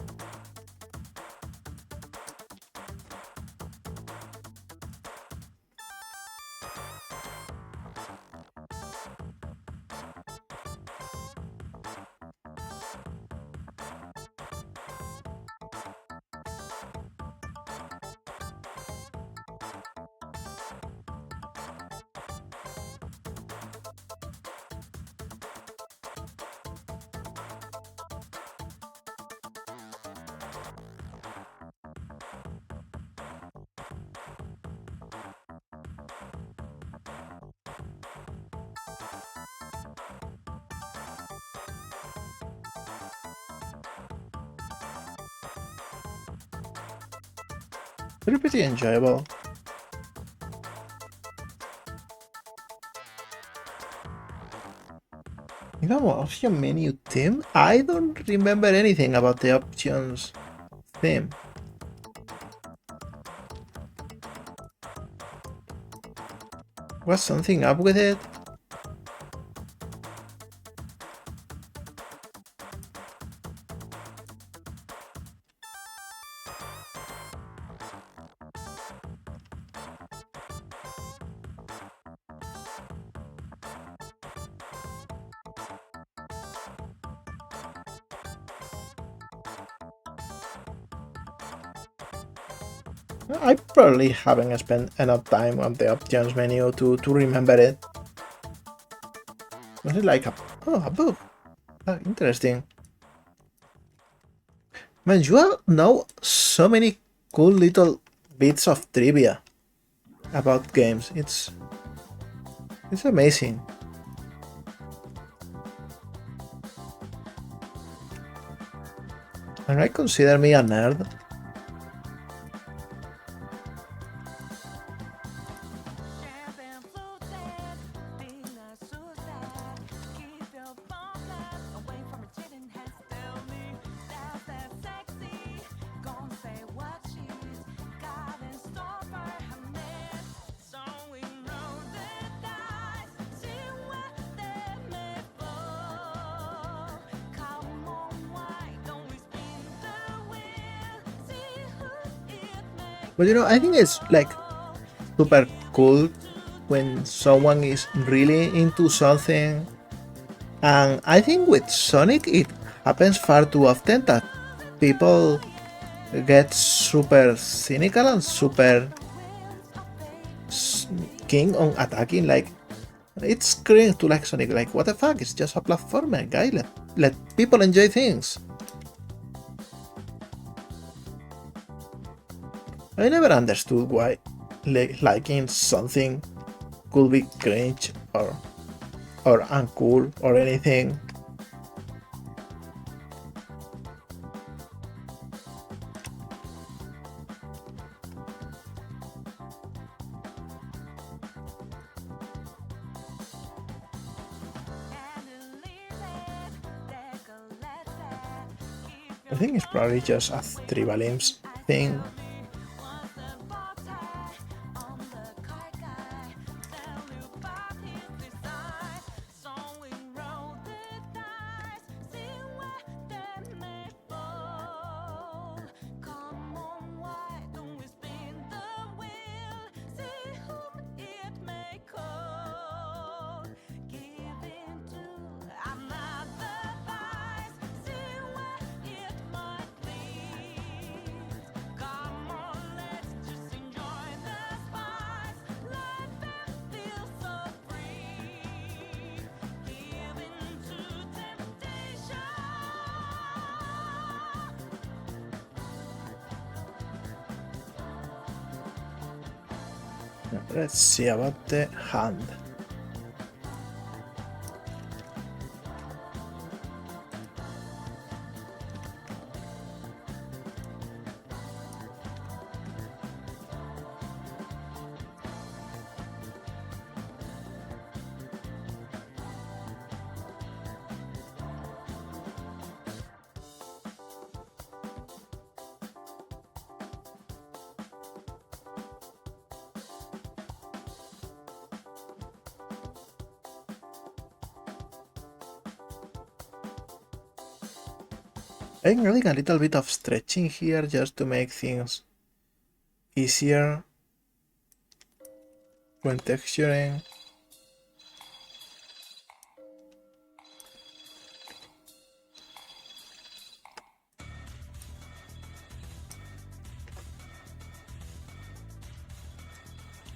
Pretty enjoyable. Even option menu theme? I don't remember anything about the options theme. Was something up with it? I probably haven't spent enough time on the options menu to remember it. Was it like a book? Oh, interesting. Man, you know so many cool little bits of trivia about games. It's amazing. And I consider me a nerd. But you know, I think it's like super cool when someone is really into something. And I think with Sonic it happens far too often that people get super cynical and super keen on attacking. Like, it's great to like Sonic. Like, what the fuck? It's just a platformer, guy. Let people enjoy things. I never understood why liking something could be cringe or uncool or anything. I think it's probably just a tribalism thing. Let's see about the hand. I'm adding a little bit of stretching here just to make things easier when texturing.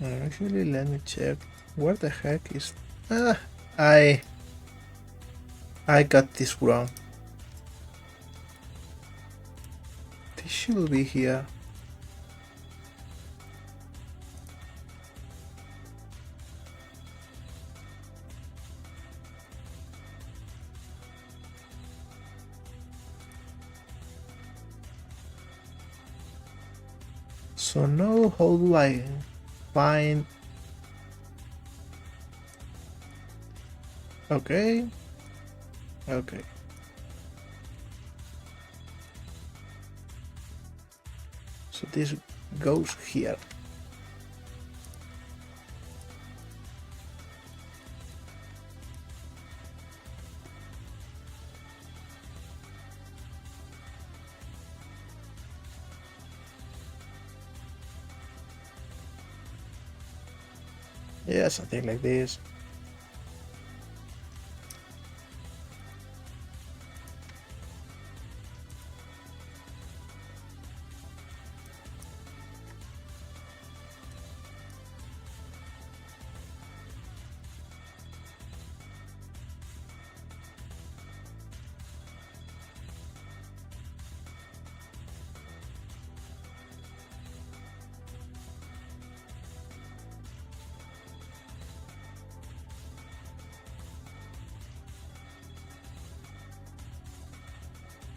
Actually, let me check. Where the heck is... Ah, I got this wrong. This should be here. So now how do I find... Okay. Okay. So this goes here. Yeah, something like this.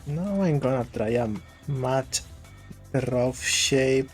Now I'm gonna try and match the rough shape.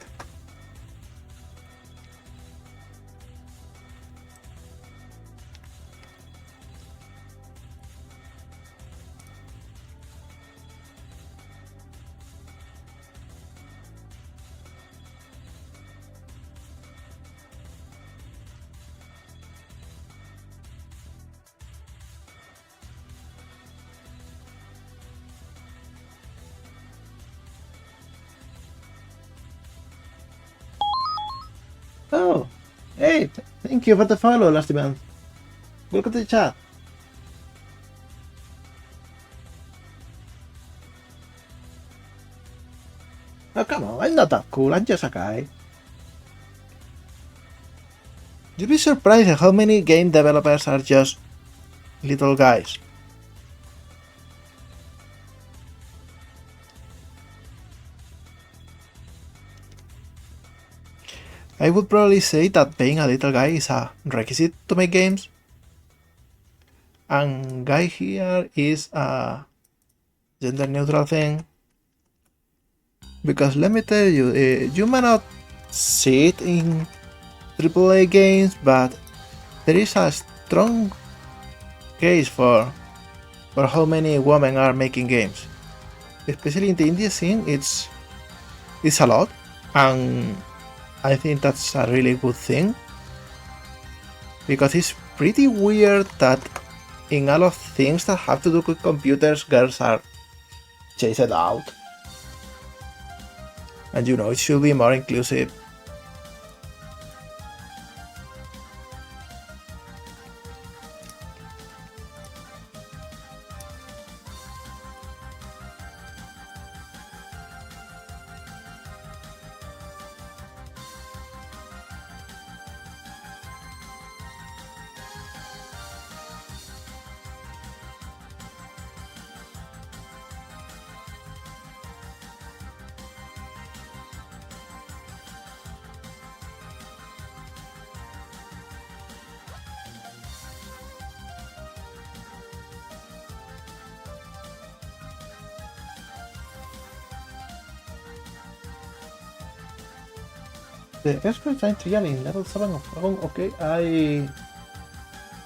Oh, hey, thank you for the follow, last event. Welcome to the chat. Oh, come on, I'm not that cool, I'm just a guy. You'd be surprised at how many game developers are just little guys. I would probably say that being a little guy is a requisite to make games. And guy here is a gender neutral thing. Because let me tell you, you may not see it in AAA games, but there is a strong case for how many women are making games. Especially in the indie scene, it's a lot, and I think that's a really good thing. Because it's pretty weird that in a lot of things that have to do with computers, girls are chased out. And you know, it should be more inclusive. The expert time trial in level 7 of Dragon, okay,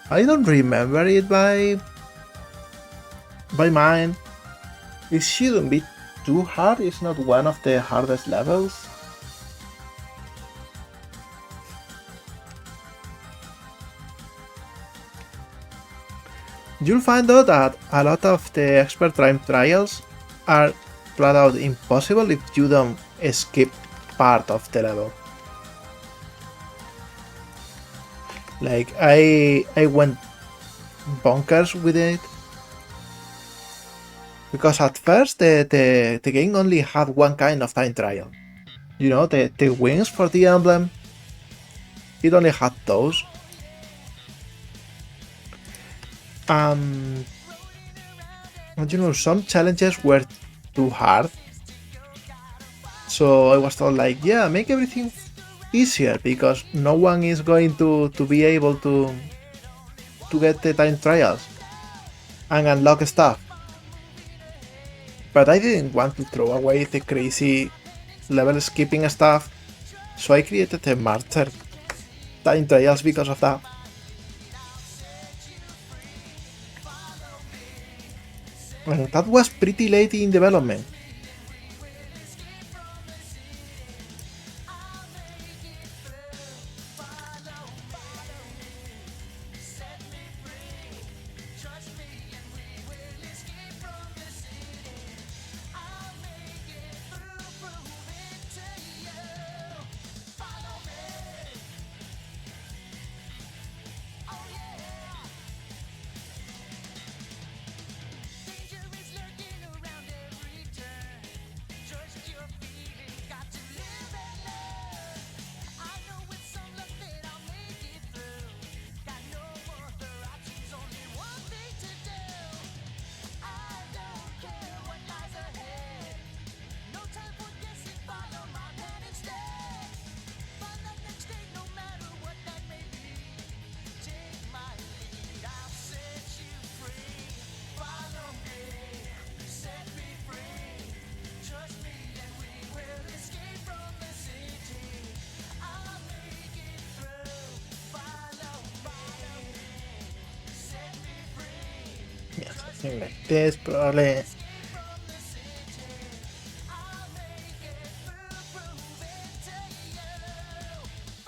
I don't remember it by mind. It shouldn't be too hard, it's not one of the hardest levels. You'll find out that a lot of the expert time trials are flat out impossible if you don't skip part of the level. Like I went bonkers with it because at first the game only had one kind of time trial. You know, the wings for the emblem, it only had those. And you know, some challenges were too hard. So I was told like, yeah, make everything easier because no one is going to be able to get the time trials and unlock stuff. But I didn't want to throw away the crazy level skipping stuff, so I created a master time trials because of that. And that was pretty late in development. Yeah, something like this probably.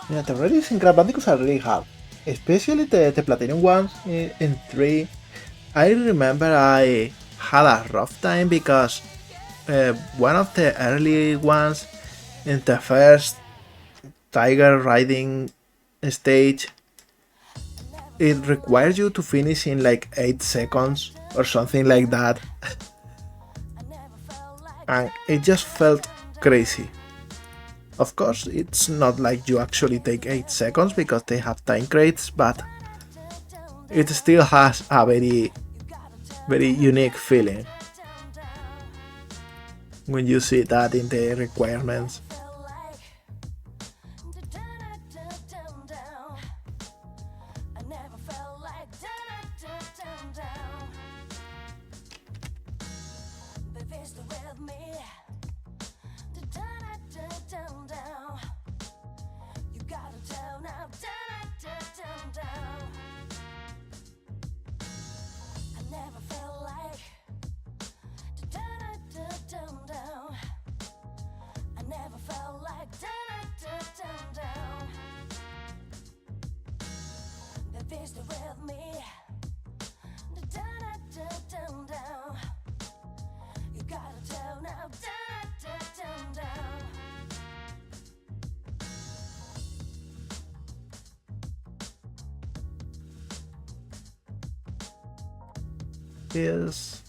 Yeah, the raids in Crash Bandicoots are really hard, especially the platinum ones in 3. I remember I had a rough time because one of the early ones in the first tiger riding stage, it requires you to finish in like 8 seconds or something like that, and it just felt crazy. Of course, it's not like you actually take 8 seconds because they have time crates, but it still has a very, very unique feeling when you see that in the requirements. Is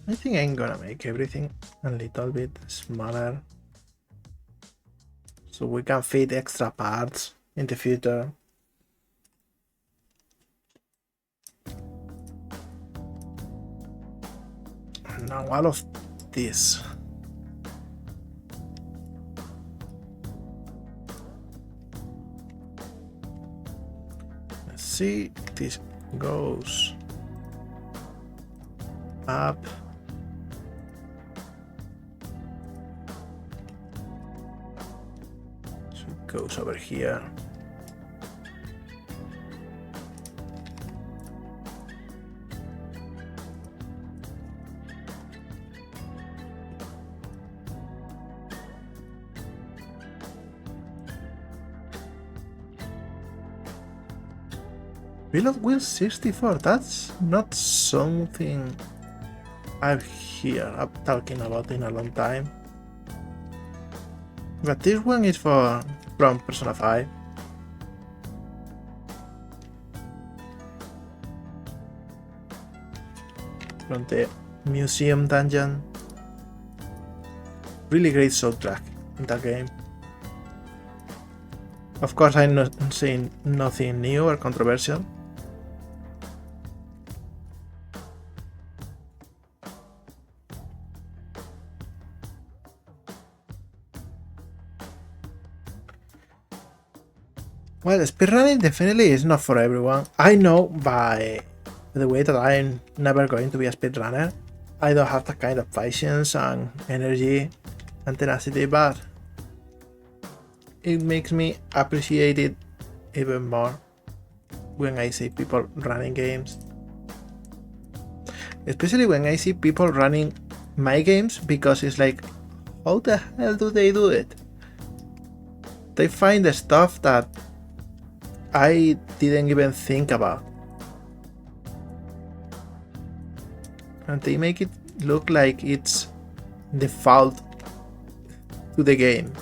I think I'm gonna make everything a little bit smaller so we can fit extra parts in the future. And now all of this. Let's see, this goes up. So it goes over here. Pilot Wheel 64, that's not something I've heard talking about in a long time. But this one is from Persona 5. From the museum dungeon. Really great soundtrack in that game. Of course, I'm not saying nothing new or controversial. Well, speedrunning definitely is not for everyone. I know by the way that I'm never going to be a speedrunner. I don't have that kind of patience and energy and tenacity, but it makes me appreciate it even more when I see people running games. Especially when I see people running my games, because it's like, how the hell do they do it? They find the stuff that I didn't even think about. And they make it look like it's default to the game.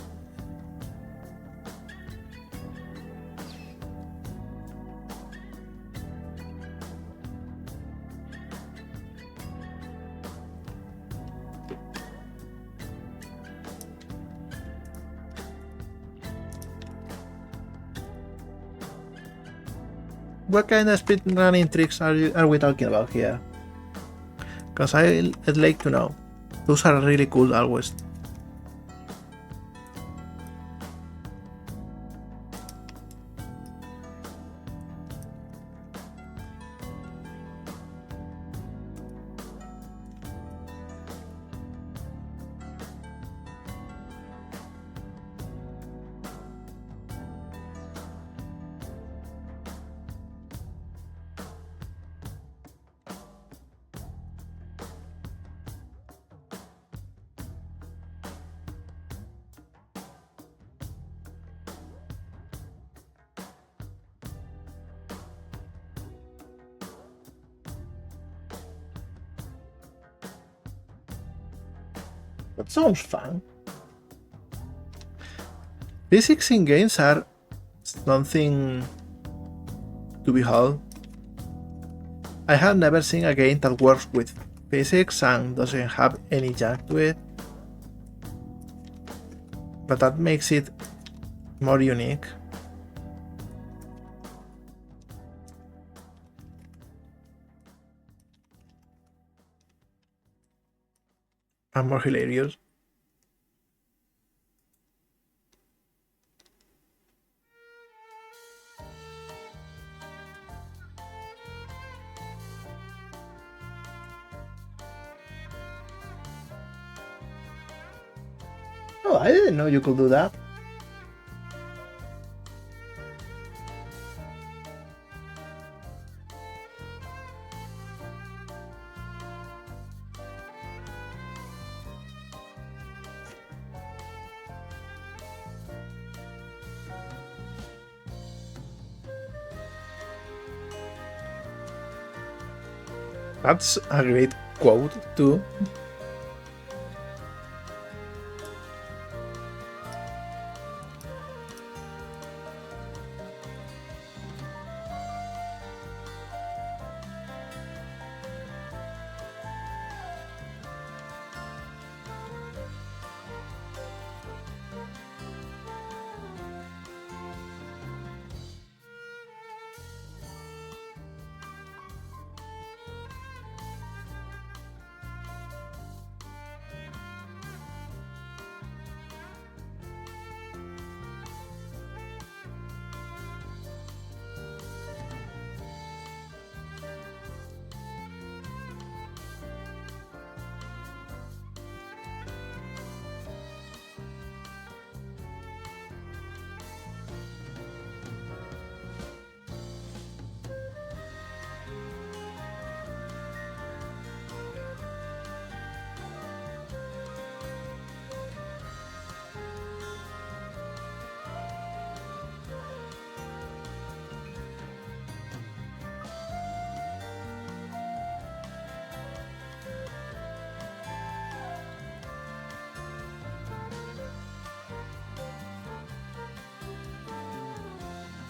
What kind of speedrunning tricks are we talking about here? Because I'd like to know. Those are really cool always. That sounds fun. Physics in games are something to behold. I have never seen a game that works with physics and doesn't have any junk to it. But that makes it more unique. And more hilarious. Oh, I didn't know you could do that. That's a great quote too.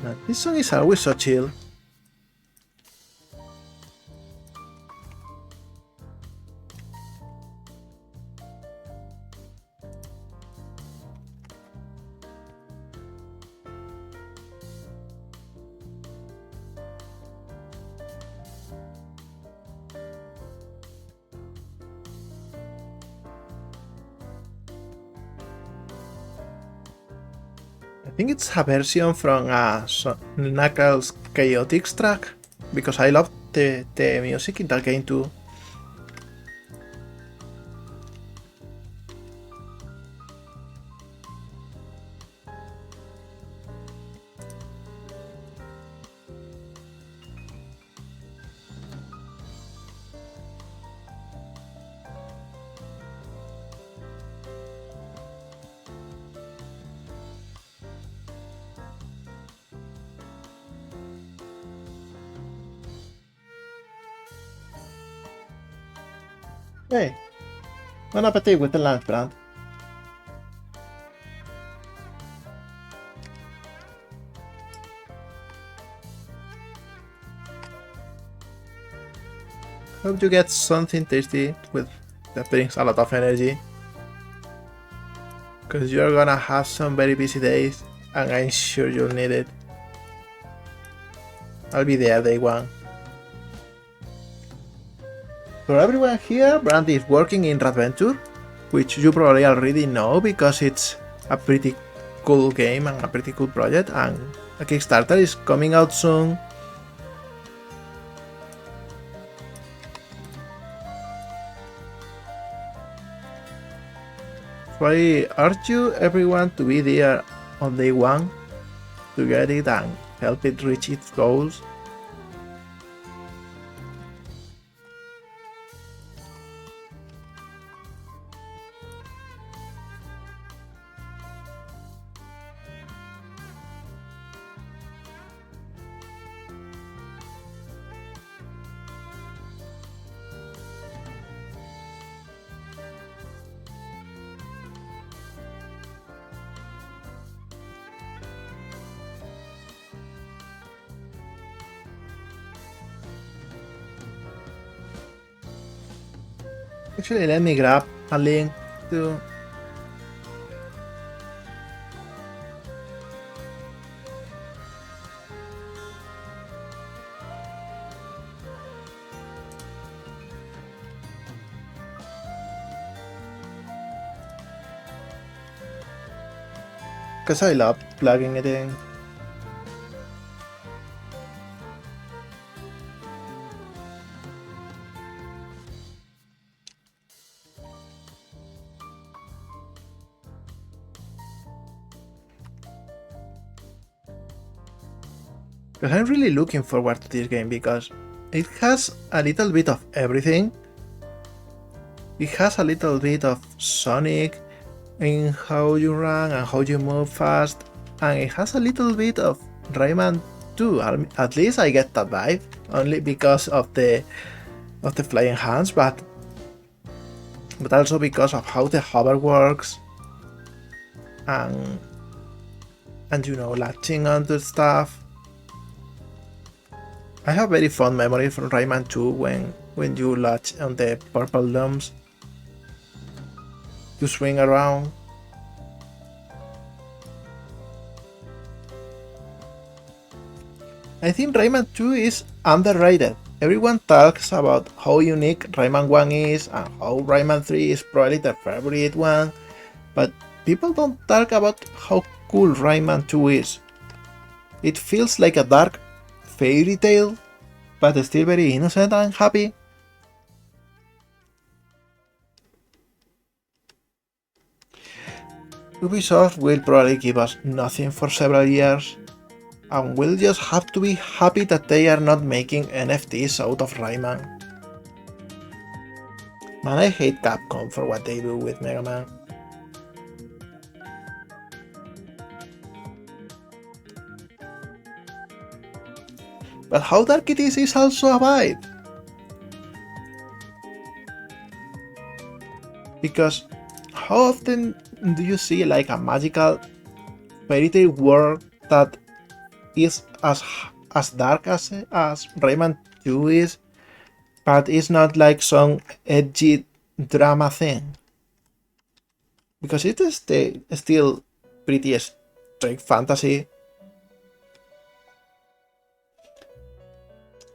Man, this song is always so chill. I think it's a version from Knuckles Chaotix track, because I love the music in that game too. Hey, bon appetit with the lunch, Brand. Hope you get something tasty that brings a lot of energy. Because you're gonna have some very busy days, and I'm sure you'll need it. I'll be there day one. For everyone here, Brand is working in Radventure, which you probably already know because it's a pretty cool game and a pretty cool project, and a Kickstarter is coming out soon. So I urge you everyone to be there on day one to get it and help it reach its goals. Actually, let me grab a link to... because I love plugging it in. Because I'm really looking forward to this game because it has a little bit of everything. It has a little bit of Sonic in how you run and how you move fast, and it has a little bit of Rayman too. At least I get that vibe, only because of the flying hands, but also because of how the hover works and you know, latching onto stuff. I have very fond memories from Rayman 2 when you latch on the purple domes to swing around. I think Rayman 2 is underrated. Everyone talks about how unique Rayman 1 is and how Rayman 3 is probably their favorite one, but people don't talk about how cool Rayman 2 is. It feels like a dark fairy tale, but still very innocent and happy. Ubisoft will probably give us nothing for several years, and we'll just have to be happy that they are not making NFTs out of Rayman. Man, I hate Capcom for what they do with Mega Man. But how dark it is also a vibe. Because how often do you see like a magical fairy tale world that is as dark as Rayman 2 is, but it's not like some edgy drama thing. Because it is still pretty straight fantasy.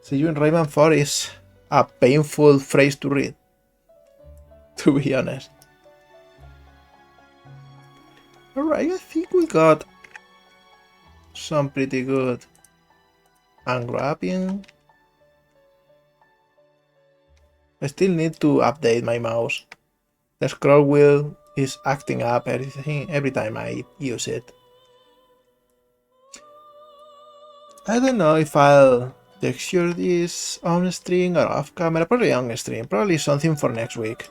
See you in Rayman 4 is a painful phrase to read, to be honest. Alright, I think we got some pretty good unwrapping. I still need to update my mouse. The scroll wheel is acting up every time I use it. I don't know if I'll texture this on stream or off camera, probably on stream, probably something for next week.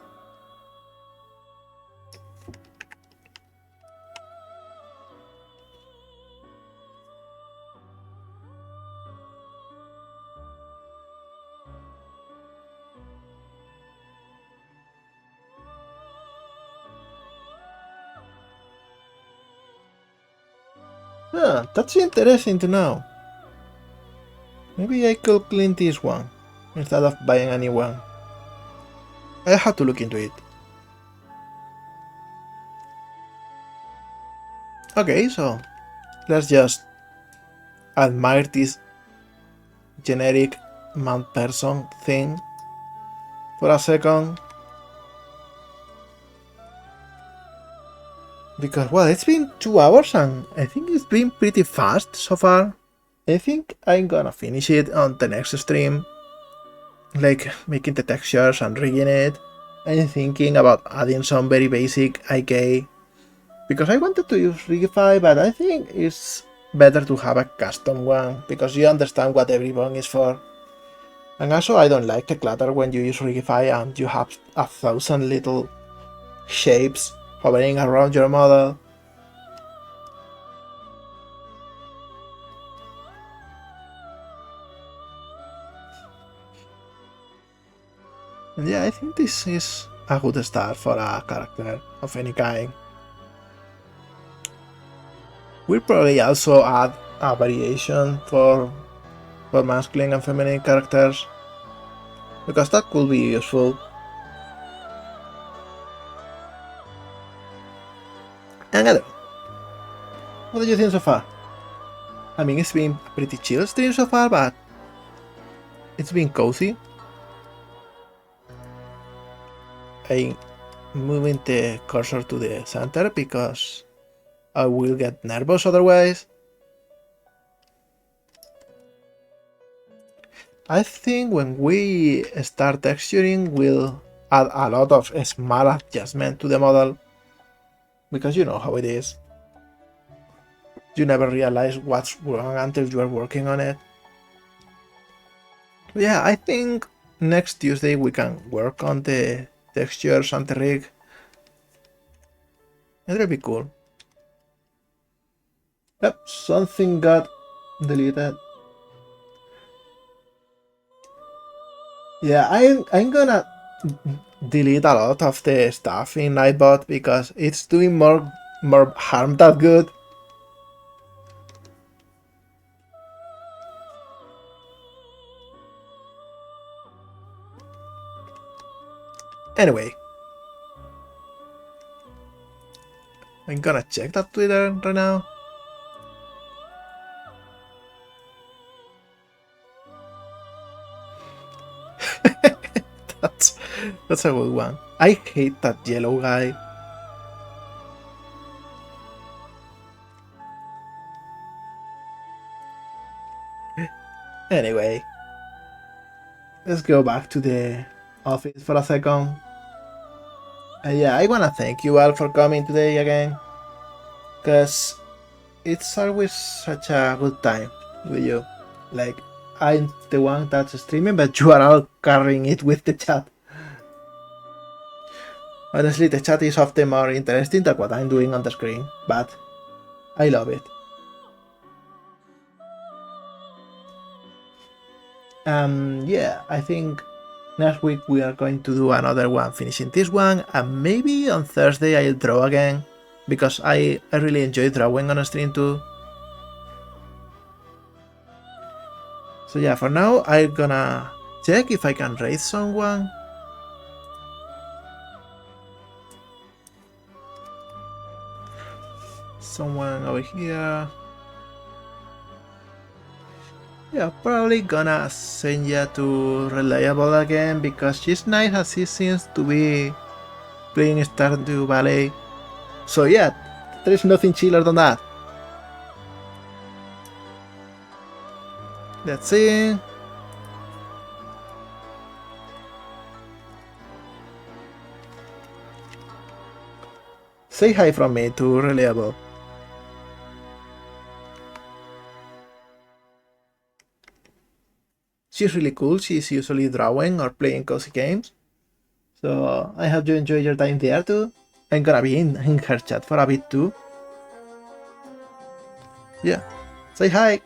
Yeah, that's interesting to know. Maybe I could clean this one instead of buying a new one. I have to look into it. Okay, so let's just admire this generic man person thing for a second. Because, well, it's been 2 hours and I think it's been pretty fast so far. I think I'm gonna finish it on the next stream. Like, making the textures and rigging it. I'm thinking about adding some very basic IK. Because I wanted to use Rigify, but I think it's better to have a custom one. Because you understand what every bone is for. And also I don't like the clutter when you use Rigify and you have 1,000 little shapes hovering around your model. And yeah, I think this is a good start for a character of any kind. We'll probably also add a variation for masculine and feminine characters, because that could be useful. And I don't know. What do you think so far? I mean, it's been a pretty chill stream so far, but it's been cozy. I'm moving the cursor to the center because I will get nervous otherwise. I think when we start texturing, we'll add a lot of small adjustment to the model, because you know how it is. You never realize what's wrong until you are working on it. But yeah, I think next Tuesday we can work on the textures and the rig. It'll be cool. Yep, something got deleted. Yeah, I'm gonna delete a lot of the stuff in Nightbot because it's doing more harm than good. Anyway, I'm gonna check that Twitter right now. That's a good one. I hate that yellow guy. Anyway, let's go back to the office for a second. Yeah, I wanna thank you all for coming today again, because it's always such a good time with you. Like, I'm the one that's streaming, but you are all carrying it with the chat. Honestly, the chat is often more interesting than what I'm doing on the screen, but I love it. Yeah, I think next week we are going to do another one, finishing this one, and maybe on Thursday I'll draw again, because I really enjoy drawing on a stream too. So yeah, for now I'm gonna check if I can raid someone. Someone over here. Yeah, probably gonna send ya to Reliable again because she's nice as she seems to be playing Stardew Valley. So yeah, there's nothing chiller than that. Let's see. Say hi from me to Reliable. She's really cool. She's usually drawing or playing cozy games. So I hope you enjoy your time there too. I'm gonna be in her chat for a bit too. Yeah. Say hi.